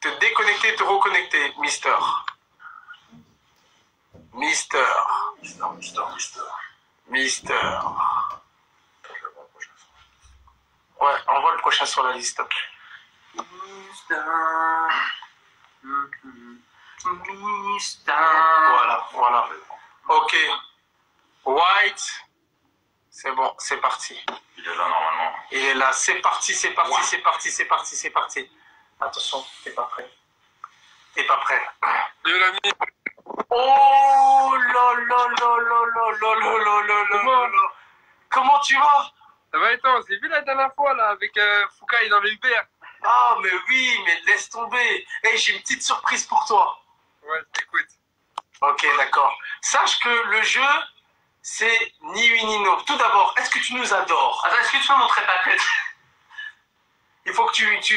A: te déconnecter et te reconnecter, Mister. Ouais, envoie le prochain sur la liste.
E: Mister.
A: Voilà. Ok. White. C'est bon, c'est parti.
B: Il est là normalement.
A: Il est là. C'est parti. Attention, t'es pas prêt. Oh là là là là là là là là là là. Comment tu vas?
C: Ça va et toi? On s'est vu la dernière fois là avec Foucault dans le Uber.
A: Ah mais oui, mais laisse tomber. Hey, j'ai une petite surprise pour toi.
C: Ouais, écoute.
A: Ok, d'accord. Sache que le jeu, c'est ni oui ni non. Tout d'abord, est-ce que tu nous adores?
E: Attends, est-ce que tu peux montrer ta tête?
A: Il faut que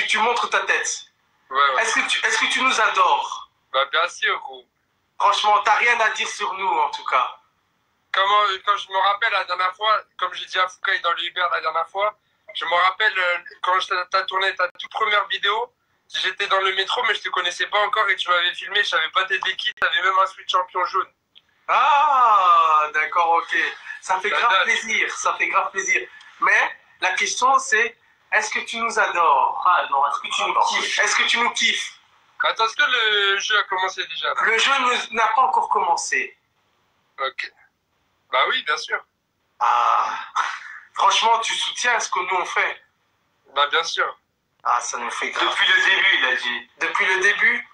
A: tu montres ta tête.
C: Ouais.
A: Est-ce que tu nous adores?
C: Bah bien sûr, gros.
A: Franchement, t'as rien à dire sur nous en tout cas.
C: Quand je me rappelle la dernière fois, comme j'ai dit à Foucault dans le Uber la dernière fois, je me rappelle quand t'as tourné ta toute première vidéo, j'étais dans le métro mais je te connaissais pas encore et tu m'avais filmé, je savais pas t'aider qui, t'avais même un sweat champion jaune.
A: Ah, d'accord, ok. Ça fait grave plaisir. Mais la question c'est, est-ce que tu nous adores?
E: Ah non, est-ce que tu nous kiffes?
A: Est-ce que tu nous kiffes?
C: Attends, est-ce que le jeu a commencé déjà là?
A: Le jeu n'a pas encore commencé.
C: Ok. Bah oui, bien sûr.
A: Ah, franchement, tu soutiens ce que nous on fait?
C: Bah bien sûr.
A: Ah, ça nous fait grave.
E: Depuis le début, il a dit.
A: Depuis le début?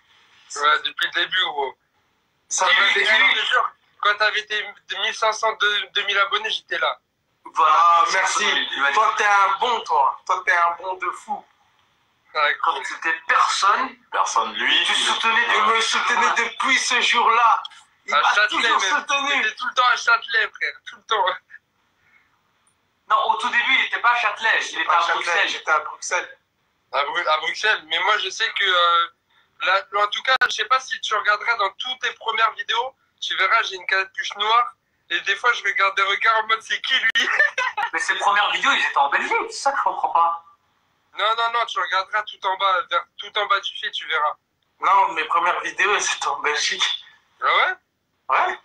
C: Ouais, depuis le début, gros.
A: Ça me fait
C: Je te jure, quand t'avais tes 1500, 2000 abonnés, j'étais là.
E: Voilà,
A: ah, merci. Toi, t'es un bon, toi. Toi, t'es un bon de fou.
C: Ouais,
E: Quand
C: cool.
E: c'était personne,
B: Lui,
E: tu soutenais
A: Il me soutenait depuis ce jour-là. Il
C: À
A: m'a
C: Châtelet,
A: toujours
C: même.
A: soutenu.
C: J'étais tout le temps à Châtelet, frère. Tout le temps.
E: Non, au tout début, il n'était pas à Châtelet, il était à Bruxelles.
A: J'étais à Bruxelles.
C: À Bruxelles. Mais moi, je sais que... là, en tout cas, je sais pas si tu regarderas dans toutes tes premières vidéos, tu verras, j'ai une capuche noire. Et des fois, je regarde des regards en mode, c'est qui lui?
E: Mais ses premières vidéos, ils étaient en Belgique, c'est ça que je comprends pas.
C: Non, tu regarderas tout en bas, tout en bas du fil, tu verras.
A: Non, mes premières vidéos, c'était en Belgique.
C: Ah ouais?
A: Ouais.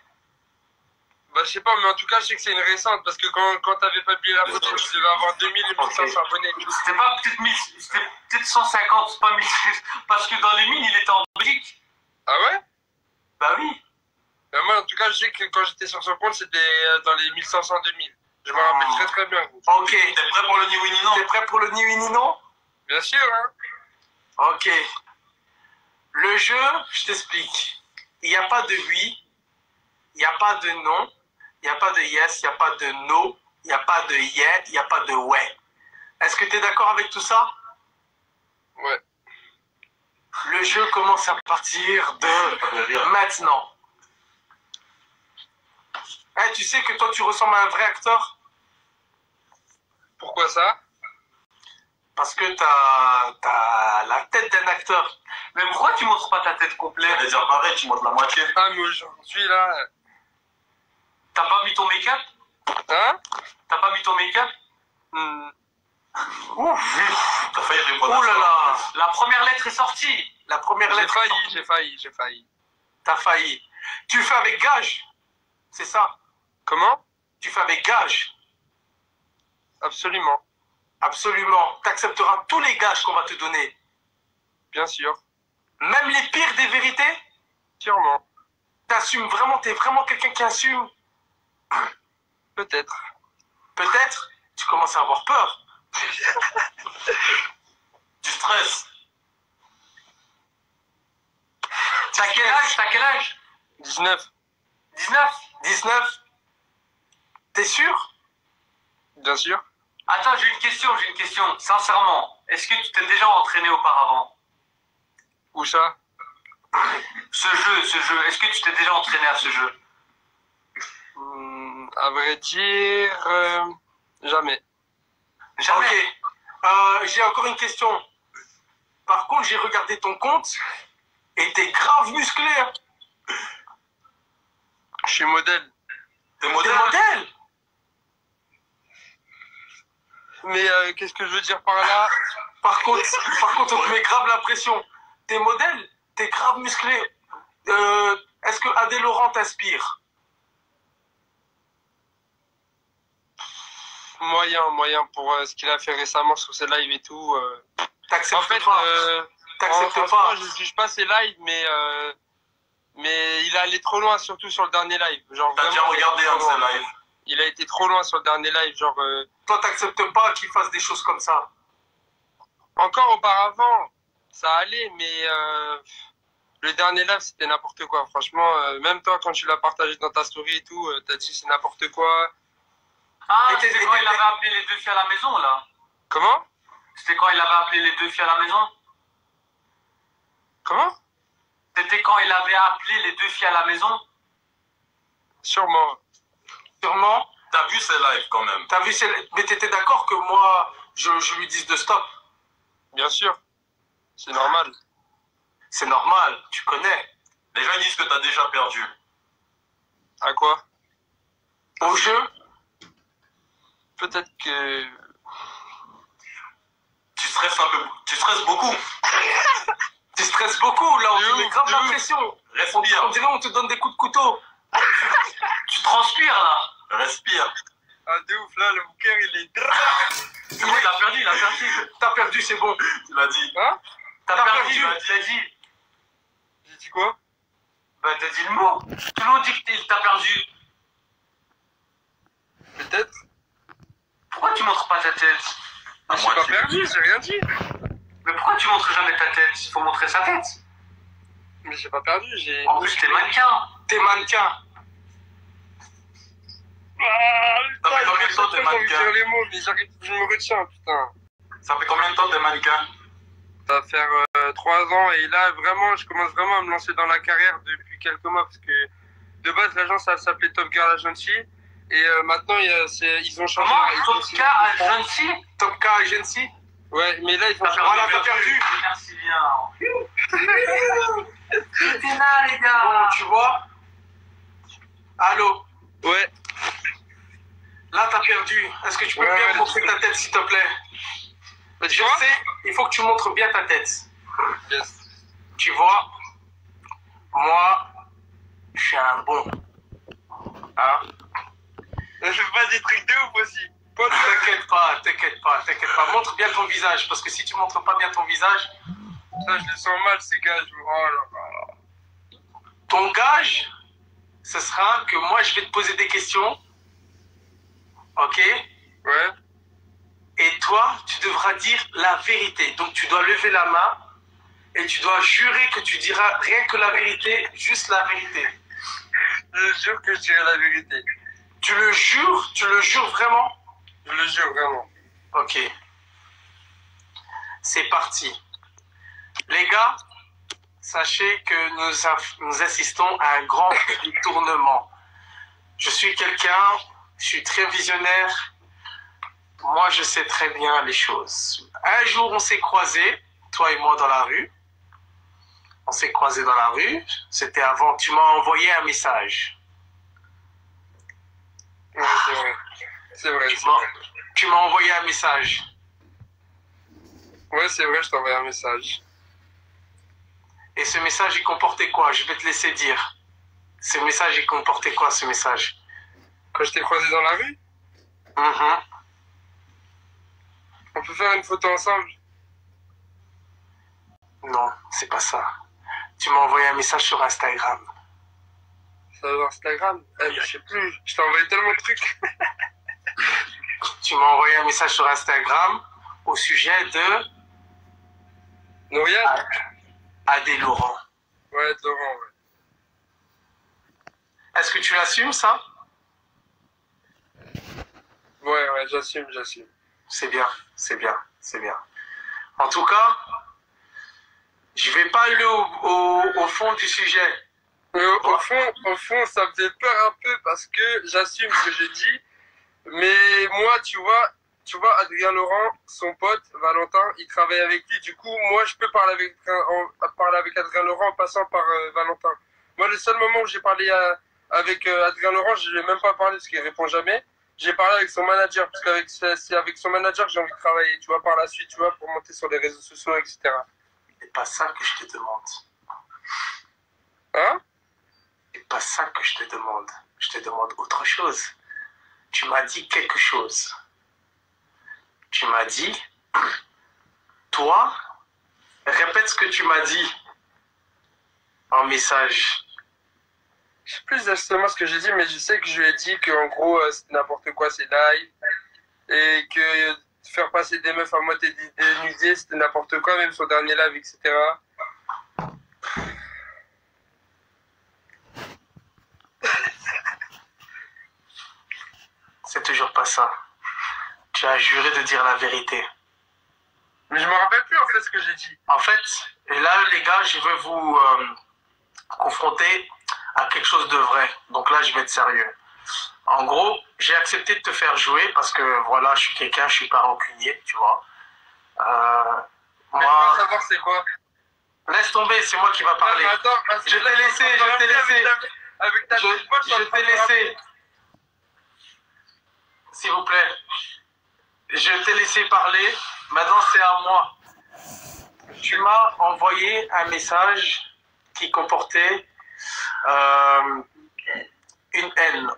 C: Bah, je sais pas, mais en tout cas, je sais que c'est une récente, parce que quand t'avais pas publié la photo, tu devais avoir 2000 et 1500 abonnés.
E: C'était pas peut-être 1000, c'était peut-être 150, pas 1000. Parce que dans les 1000, il était en Belgique.
C: Ah ouais?
E: Bah oui.
C: Moi, en tout cas, je sais que quand j'étais sur son compte, c'était dans les 1500-2000. Je me rappelle très très bien. Gros.
A: Ok.
B: T'es prêt pour le ni oui ni non?
A: T'es prêt pour le ni oui ni non?
C: Bien sûr, hein.
A: Ok. Le jeu, je t'explique. Il n'y a pas de oui, il n'y a pas de non, il n'y a pas de yes, il n'y a pas de no, il n'y a pas de yeah, il n'y a pas de ouais. Est-ce que tu es d'accord avec tout ça?
C: Ouais.
A: Le jeu commence à partir de maintenant. Eh, tu sais que toi, tu ressembles à un vrai acteur?
C: Pourquoi ça?
A: Parce que t'as la tête d'un acteur.
E: Mais pourquoi tu montres pas ta tête complète?
B: J'allais dire pareil, tu montres la moitié.
C: Ah, mais aujourd'hui, là...
E: T'as pas mis ton make-up?
C: Hein?
E: T'as pas mis ton make-up?
A: Ouf.
B: T'as failli répondre
A: Oh là
B: à ça.
A: là.
E: La première lettre est sortie.
A: La première
C: J'ai
A: lettre.
C: failli.
A: T'as failli. Tu fais avec gage. C'est ça.
C: Comment?
A: Tu fais avec gage.
C: Absolument.
A: Absolument. Tu accepteras tous les gages qu'on va te donner.
C: Bien sûr.
A: Même les pires des vérités.
C: Sûrement.
A: T'assumes vraiment, t'es vraiment quelqu'un qui assume.
C: Peut-être.
A: Peut-être. Tu commences à avoir peur.
B: Tu stresses.
E: T'as quel âge? T'as quel âge?
C: 19.
E: 19?
A: 19. T'es sûr?
C: Bien sûr.
E: Attends, j'ai une question. Sincèrement, est-ce que tu t'es déjà entraîné auparavant?
C: Où ça?
E: Ce jeu, est-ce que tu t'es déjà entraîné à ce jeu?
C: À vrai dire... jamais.
E: Jamais.
A: Ok. J'ai encore une question. Par contre, j'ai regardé ton compte et t'es grave musclé. Hein.
C: Je suis modèle.
B: T'es
A: T'es
B: modèle.
A: modèle.
C: Mais qu'est-ce que je veux dire par là?
A: Par contre, on te met grave la pression. T'es modèle, t'es grave musclé. Est-ce que Adé Laurent t'inspire?
C: Moyen pour ce qu'il a fait récemment sur ses lives et tout.
A: T'acceptes
C: En fait,
A: pas. T'acceptes
C: franchement,
A: pas.
C: je ne juge pas ses lives, mais il est allé trop loin, surtout sur le dernier live. Genre,
B: T'as déjà
C: vraiment,
B: regardé un de ses lives.
C: Il a été trop loin sur le dernier live. Genre,
A: Toi, t'acceptes pas qu'il fasse des choses comme ça.
C: encore auparavant, ça allait, mais le dernier live, c'était n'importe quoi. Franchement, même toi, quand tu l'as partagé dans ta story et tout, t'as dit c'est n'importe quoi.
E: Ah,
A: Et
E: c'était quand il avait appelé les deux filles à la maison, là?
C: Comment?
E: C'était quand il avait appelé les deux filles à la maison?
C: Comment?
E: C'était quand il avait appelé les deux filles à la maison?
C: Sûrement.
A: Sûrement.
B: T'as vu ses lives quand même.
A: T'as vu, mais t'étais d'accord que moi, je lui dise de stop.
C: Bien sûr. C'est normal.
A: C'est normal, tu connais.
B: Les gens ils disent que t'as déjà perdu.
C: À quoi?
A: Au jeu,
C: Peut-être que...
B: Tu stresses un peu. Tu stresses beaucoup.
A: tu stresses beaucoup. Là, on te met grave la pression. On
B: Respire.
A: dirait on te donne des coups de couteau.
E: Tu transpires, là?
B: Respire.
C: Ah, de ouf, là, le bouquin, il est...
E: Oui, il a perdu.
A: T'as perdu, c'est bon.
B: Tu l'as dit.
C: Hein?
E: T'as
A: T'as
E: perdu,
A: perdu.
E: tu l'as dit.
C: J'ai dit quoi?
E: Bah, t'as dit le mot. Tout le monde dit que t'as perdu.
C: Peut-être.
E: Pourquoi tu montres pas ta tête?
C: Mais j'ai pas perdu, j'ai rien dit.
E: Mais pourquoi tu montres jamais ta tête? Il faut montrer sa tête.
C: Mais j'ai pas perdu, j'ai...
E: En plus, t'es mannequin.
A: T'es mannequin.
C: Ah,
B: Ça fait combien de temps t'es
C: j'ai envie de
B: mannequin?
C: dire les mots, mais je me retiens, putain.
B: Ça fait combien de temps t'es mannequin?
C: Ça va faire 3 ans et là, vraiment, je commence vraiment à me lancer dans la carrière depuis quelques mois parce que de base, l'agence, ça s'appelait Top Girl Agency et maintenant, ils ont changé.
E: Comment?
C: ils ont
E: Top
C: signé
E: K
C: un contrat.
E: Agency?
A: Top K Agency.
C: Ouais, mais là, ils ont changé.
A: Voilà, t'as perdu.
E: Merci bien. C'était là, les
A: Bon,
E: gars.
A: tu vois. Allô.
C: Ouais,
A: Là, t'as perdu. Est-ce que tu peux
C: Ouais,
A: bien
C: ouais,
A: montrer ta tête, s'il te plaît?
C: bah, tu
A: Je
C: vois?
A: sais, il faut que tu montres bien ta tête.
C: Yes.
A: Tu vois, moi, je suis un bon. Hein?
C: Je fais pas des trucs de ouf aussi. Pas de...
A: T'inquiète pas. Montre bien ton visage, parce que si tu montres pas bien ton visage,
C: Ça, je le sens mal, ces gars. Oh là là.
A: ton gage, ce sera que moi, je vais te poser des questions. Ok?
C: Ouais.
A: Et toi, tu devras dire la vérité. Donc, tu dois lever la main et tu dois jurer que tu diras rien que la vérité, juste la vérité.
C: Je jure que je dirai la vérité.
A: Tu le jures vraiment?
C: Je le jure vraiment.
A: Ok. C'est parti. Les gars, sachez que nous assistons à un grand détournement. Je suis très visionnaire. Moi, je sais très bien les choses. Un jour, on s'est croisés, toi et moi, dans la rue. On s'est croisés dans la rue. C'était avant, tu m'as envoyé un message.
C: Ouais, c'est vrai. C'est vrai, c'est
A: Tu
C: vrai.
A: Tu m'as envoyé un message.
C: Ouais, c'est vrai, je t'ai envoyé un message.
A: Et ce message, il comportait quoi? Je vais te laisser dire. Ce message, il comportait quoi, ce message?
C: Quand je t'ai croisé dans la rue, on peut faire une photo ensemble?
A: Non, c'est pas ça. Tu m'as envoyé un message sur Instagram.
C: Sur Instagram? Je sais plus. Je t'ai envoyé tellement de trucs.
A: Tu m'as envoyé un message sur Instagram au sujet de
C: Nouriel?
A: Adé Laurent.
C: Ouais, de Laurent, ouais.
A: Est-ce que tu l'assumes, ça?
C: Ouais, j'assume.
A: C'est bien, c'est bien, c'est bien. En tout cas, je vais pas aller au fond du sujet.
C: Au fond, ça me fait peur un peu parce que j'assume ce que j'ai dit. Mais moi, tu vois, Adrien Laurent, son pote, Valentin, il travaille avec lui. Du coup, moi, je peux parler avec Adrien Laurent en passant par Valentin. Moi, le seul moment où j'ai parlé avec Adrien Laurent, je ne lui ai même pas parlé parce qu'il répond jamais. J'ai parlé avec son manager, parce qu'avec c'est avec son manager que j'ai envie de travailler, tu vois, par la suite, tu vois, pour monter sur les réseaux sociaux, etc.
A: C'est pas ça que je te demande.
C: Hein?
A: C'est pas ça que je te demande. Je te demande autre chose. Tu m'as dit quelque chose. Tu m'as dit, toi, répète ce que tu m'as dit en message.
C: Je sais plus exactement ce que j'ai dit, mais je sais que je lui ai dit qu'en gros, c'était n'importe quoi, c'est live. Et que faire passer des meufs à moitié dénudées, c'était n'importe quoi, même son dernier live, etc.
A: C'est toujours pas ça. Tu as juré de dire la vérité.
C: Mais je me rappelle plus en fait ce que j'ai dit.
A: En fait, et là les gars, je veux vous confronter à quelque chose de vrai. Donc là, je vais être sérieux. En gros, j'ai accepté de te faire jouer parce que voilà, je suis quelqu'un, je suis pas rancunier, tu vois.
C: Moi, savoir c'est quoi.
A: Laisse tomber, c'est moi qui va parler.
C: Non, attends,
A: je t'ai laissé.
C: Avec ta
A: je t'ai laissé. S'il vous plaît. Je t'ai laissé parler. Maintenant, c'est à moi. Tu m'as envoyé un message qui comportait une haine,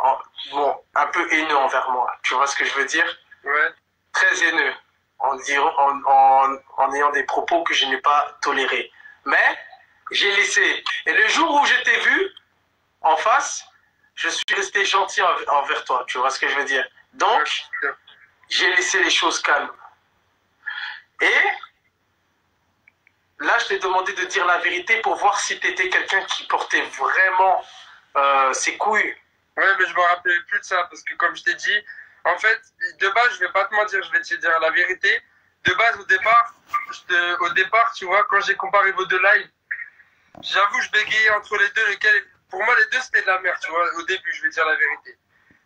A: un peu haineux envers moi. Tu vois ce que je veux dire?
C: Ouais.
A: Très haineux, en ayant des propos que je n'ai pas tolérés. Mais j'ai laissé. Et le jour où je t'ai vu en face, je suis resté gentil envers toi. Tu vois ce que je veux dire? Donc, j'ai laissé les choses calmes. Et là, je t'ai demandé de dire la vérité pour voir si tu étais quelqu'un qui portait vraiment ses couilles.
C: Ouais, mais je me rappelais plus de ça parce que comme je t'ai dit, en fait, de base, je vais pas te mentir, je vais te dire la vérité. De base, au départ, tu vois, quand j'ai comparé vos deux lives, j'avoue, je bégayais entre les deux, pour moi, les deux, c'était de la merde, tu vois, au début, je vais dire la vérité.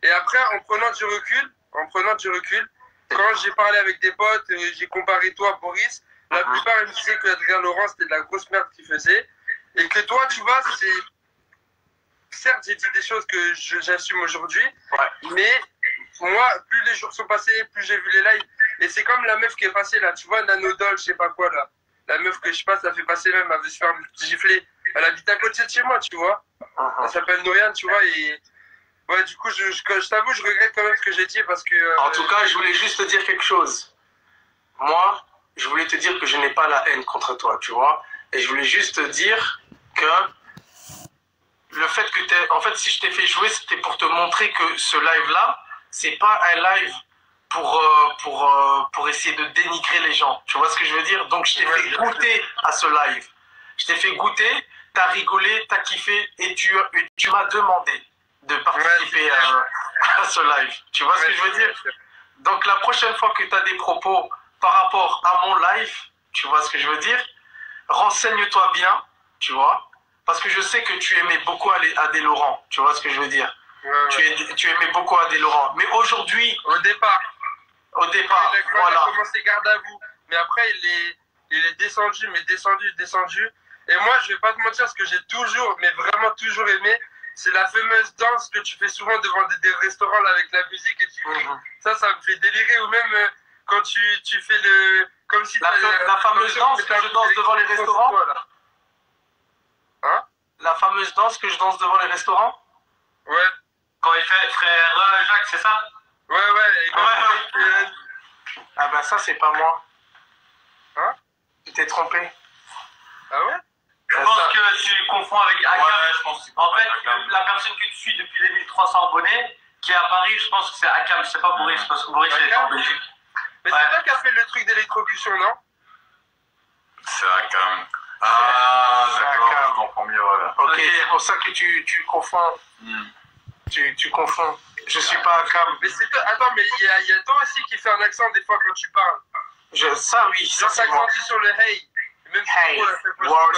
C: Et après, en prenant du recul, quand j'ai parlé avec des potes, j'ai comparé toi, Boris, la plupart, ils me disaient que Adrien Laurent, c'était de la grosse merde qu'il faisait. Et que toi, tu vois, c'est... Certes, j'ai dit des choses que j'assume aujourd'hui, mais moi, plus les jours sont passés, plus j'ai vu les lives. Et c'est comme la meuf qui est passée là, tu vois, Nanodol, je sais pas quoi là. La meuf que je passe, elle fait passer même, elle veut se faire gifler. Elle habite à côté de chez moi, tu vois. Elle s'appelle Noriane, tu vois, et... Ouais, du coup, je t'avoue, je regrette quand même ce que j'ai dit parce que...
A: En tout cas, je voulais juste te dire quelque chose. Moi, je voulais te dire que je n'ai pas la haine contre toi, tu vois. Et je voulais juste te dire que le fait que en fait, si je t'ai fait jouer, c'était pour te montrer que ce live-là, c'est pas un live pour essayer de dénigrer les gens. Tu vois ce que je veux dire? Donc, je t'ai fait goûter à ce live. Je t'ai fait goûter, t'as rigolé, t'as kiffé et tu m'as demandé de participer à ce live. Tu vois ce que je veux dire? Donc, la prochaine fois que tu as des propos par rapport à mon live, tu vois ce que je veux dire? Renseigne-toi bien, tu vois? Parce que je sais que tu aimais beaucoup Adé Laurent. Tu vois ce que je veux dire? Tu aimais beaucoup Adé Laurent. Mais aujourd'hui...
C: Au départ,
A: voilà.
C: Il a commencé garde à vous. Mais après, il est descendu. Et moi, je vais pas te mentir, ce que j'ai toujours, mais vraiment toujours aimé, c'est la fameuse danse que tu fais souvent devant des restaurants là, avec la musique et tu cries. Ça me fait délirer. Ou même quand tu fais le... Comme si
A: la fameuse danse que je danse devant les restaurants.
C: Hein?
A: La fameuse danse que je danse devant les restaurants?
C: Ouais.
E: Quand il fait frère Jacques, c'est ça?
C: Ouais.
A: Ah ben ça, c'est pas moi.
C: Hein?
A: Tu t'es trompé.
C: Ah ouais?
E: Je pense que tu confonds avec Akam.
B: Ouais, je pense.
E: En fait, la personne que tu suis depuis les 1300 abonnés, qui est à Paris, je pense que c'est Akam, c'est pas Boris, parce que Boris est en Belgique.
C: Mais c'est toi qui as fait le truc d'électrocution, non?
B: C'est Akam. Ah,
A: C'est
B: d'accord,
A: Akam.
B: je comprends mieux, voilà.
A: Ok, c'est pour ça que tu confonds. Tu confonds. Je suis pas Akam.
C: Mais c'est toi... Attends, mais il y a toi aussi qui fait un accent des fois quand tu parles.
A: Ça, oui, ça,
C: Genre,
A: c'est moi.
C: t'accentues sur le hey. Même si
A: Hey,
C: tu la fais pas
A: Wars,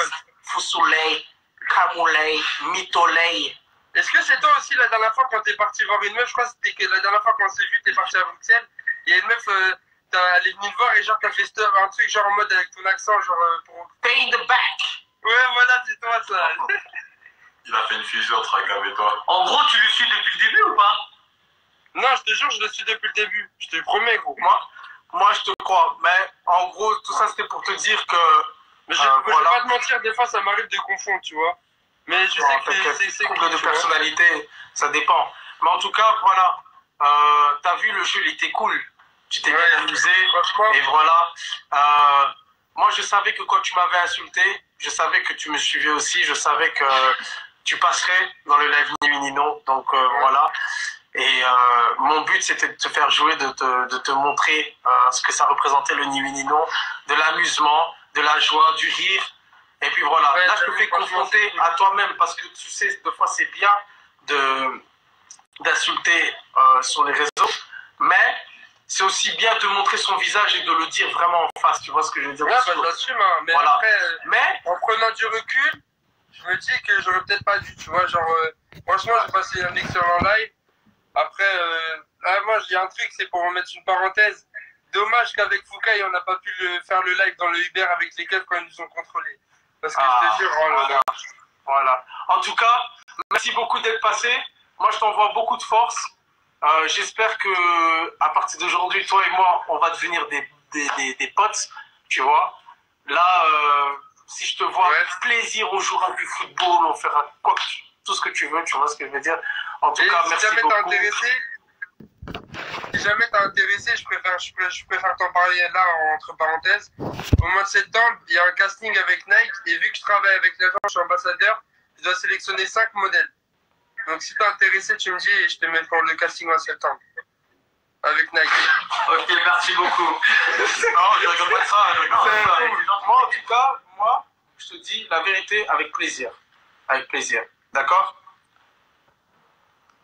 A: Foussouley, Kamouley, Mitoley.
C: Est-ce que c'est toi aussi la dernière fois quand t'es parti voir une meuf? Je crois que c'était que la dernière fois qu'on s'est vu, t'es parti à Bruxelles. Il y a une meuf, elle est venue te voir et genre t'as fait un truc genre en mode avec ton accent, genre pour.
A: Pay in the back.
C: Ouais, voilà, c'est toi ça.
B: Il a fait une fusion entre Akam et toi.
E: En gros, tu le suis depuis le début ou pas?
C: Non, je te jure, je le suis depuis le début. Je te promets, gros.
A: Moi, je te crois. Mais en gros, tout ça, c'était pour te dire que.
C: Mais je vais pas te mentir, des fois ça m'arrive de confondre, tu vois. Mais je sais que c'est
A: couple de personnalité, ça dépend. Mais en tout cas, voilà. T'as vu, le jeu, il était cool. Tu t'es bien amusé. Et voilà. Moi, je savais que quand tu m'avais insulté, je savais que tu me suivais aussi. Je savais que tu passerais dans le live Ni Oui Ni Non. Donc, voilà. Et mon but, c'était de te faire jouer, de te montrer ce que ça représentait le Ni Oui Ni Non, de l'amusement, de la joie, du rire. Et puis voilà, là je te fais confronter à toi-même parce que tu sais, des fois c'est bien d'insulter sur les réseaux, mais c'est aussi bien de montrer son visage et de le dire vraiment en face, tu vois ce que je veux dire?
C: Ouais, bah j'assume, hein. Mais
A: voilà.
C: après,
A: mais
C: en prenant du recul, je me dis que j'aurais peut-être pas dû, tu vois, genre, franchement j'ai passé un excellent live. Après, moi il y a un truc, c'est pour mettre une parenthèse. Dommage qu'avec Foucault, on n'a pas pu faire le live dans le Uber avec les keufs quand ils nous ont contrôlés. Parce que je te jure, oh là là.
A: Voilà. En tout cas, merci beaucoup d'être passé. Moi, je t'envoie beaucoup de force. J'espère que à partir d'aujourd'hui, toi et moi, on va devenir des potes, tu vois. Là, si je te vois plaisir, on jouera du football, on fera tout ce que tu veux, tu vois ce que je veux dire. En tout cas, merci beaucoup.
C: Si jamais t'es intéressé, je préfère t'en parler là entre parenthèses. Au mois de septembre, il y a un casting avec Nike et vu que je travaille avec l'agence, je suis ambassadeur, je dois sélectionner 5 modèles. Donc si t'es intéressé, tu me dis et je te mets pour le casting en septembre. Avec Nike.
E: Ok, merci beaucoup.
B: Non, je regarde pas ça.
A: Moi, en tout cas, moi, je te dis la vérité avec plaisir. Avec plaisir. D'accord?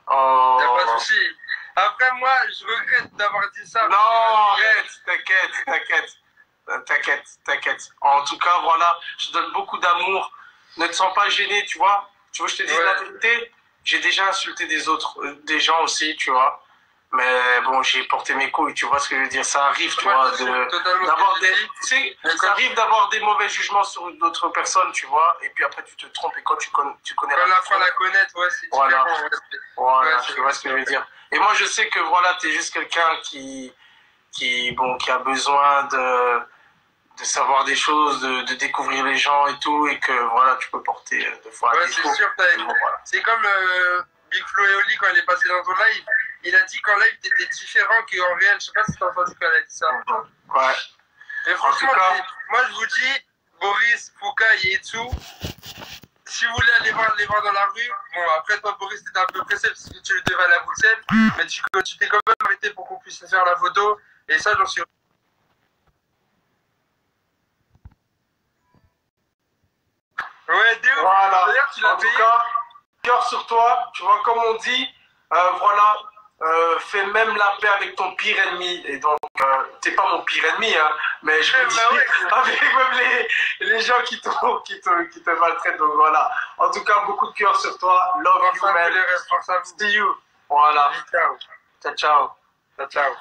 C: Oh. Y a pas de souci. Après, moi, je regrette d'avoir dit ça.
A: Non, arrête, t'inquiète. En tout cas, voilà, je te donne beaucoup d'amour. Ne te sens pas gêné, tu vois. Tu veux que je te dise la vérité? J'ai déjà insulté des gens aussi, tu vois. Mais bon, j'ai porté mes couilles, tu vois ce que je veux dire. Ça arrive, tu vois, ça arrive d'avoir des mauvais jugements sur d'autres personnes, tu vois. Et puis après, tu te trompes et quand tu connais
C: quand la fin la connaître, ouais, c'est
A: voilà.
C: différent.
A: Voilà, tu vois ce que je veux dire. Et moi, je sais que voilà, t'es juste quelqu'un qui a besoin de savoir des choses, de découvrir les gens et tout, et que voilà, tu peux porter des fois.
C: Ouais, c'est sûr. Voilà. C'est comme Big Flo et Oli quand il est passé dans ton live. Il a dit qu'en live, t'étais différent qu'en réel. Je sais pas si t'as entendu quand elle a dit ça.
A: Ouais.
C: Et franchement, moi, je vous dis, Boris, Foucault et Etsu, si vous voulez aller voir, les voir dans la rue, bon, après, toi, Boris, t'étais un peu pressé parce que tu devais aller à Bruxelles, mais tu t'es quand même arrêté pour qu'on puisse faire la photo, et ça, j'en suis. Ouais, Déo,
A: Voilà.
C: d'ailleurs, tu l'as
A: En tout
C: payé.
A: cas, cœur sur toi. Tu vois, comme on dit, voilà, fais même la paix avec ton pire ennemi. Et donc, t'es pas mon pire ennemi, hein, mais je me dis,
C: ouais.
A: avec même les gens qui te maltraitent. Donc voilà. En tout cas, beaucoup de cœur sur toi. Love you,
C: Force à vous,
A: man.
C: les restes, force à vous.
A: See you. Voilà.
C: Ciao.
A: Ciao, ciao.
C: Ciao, ciao.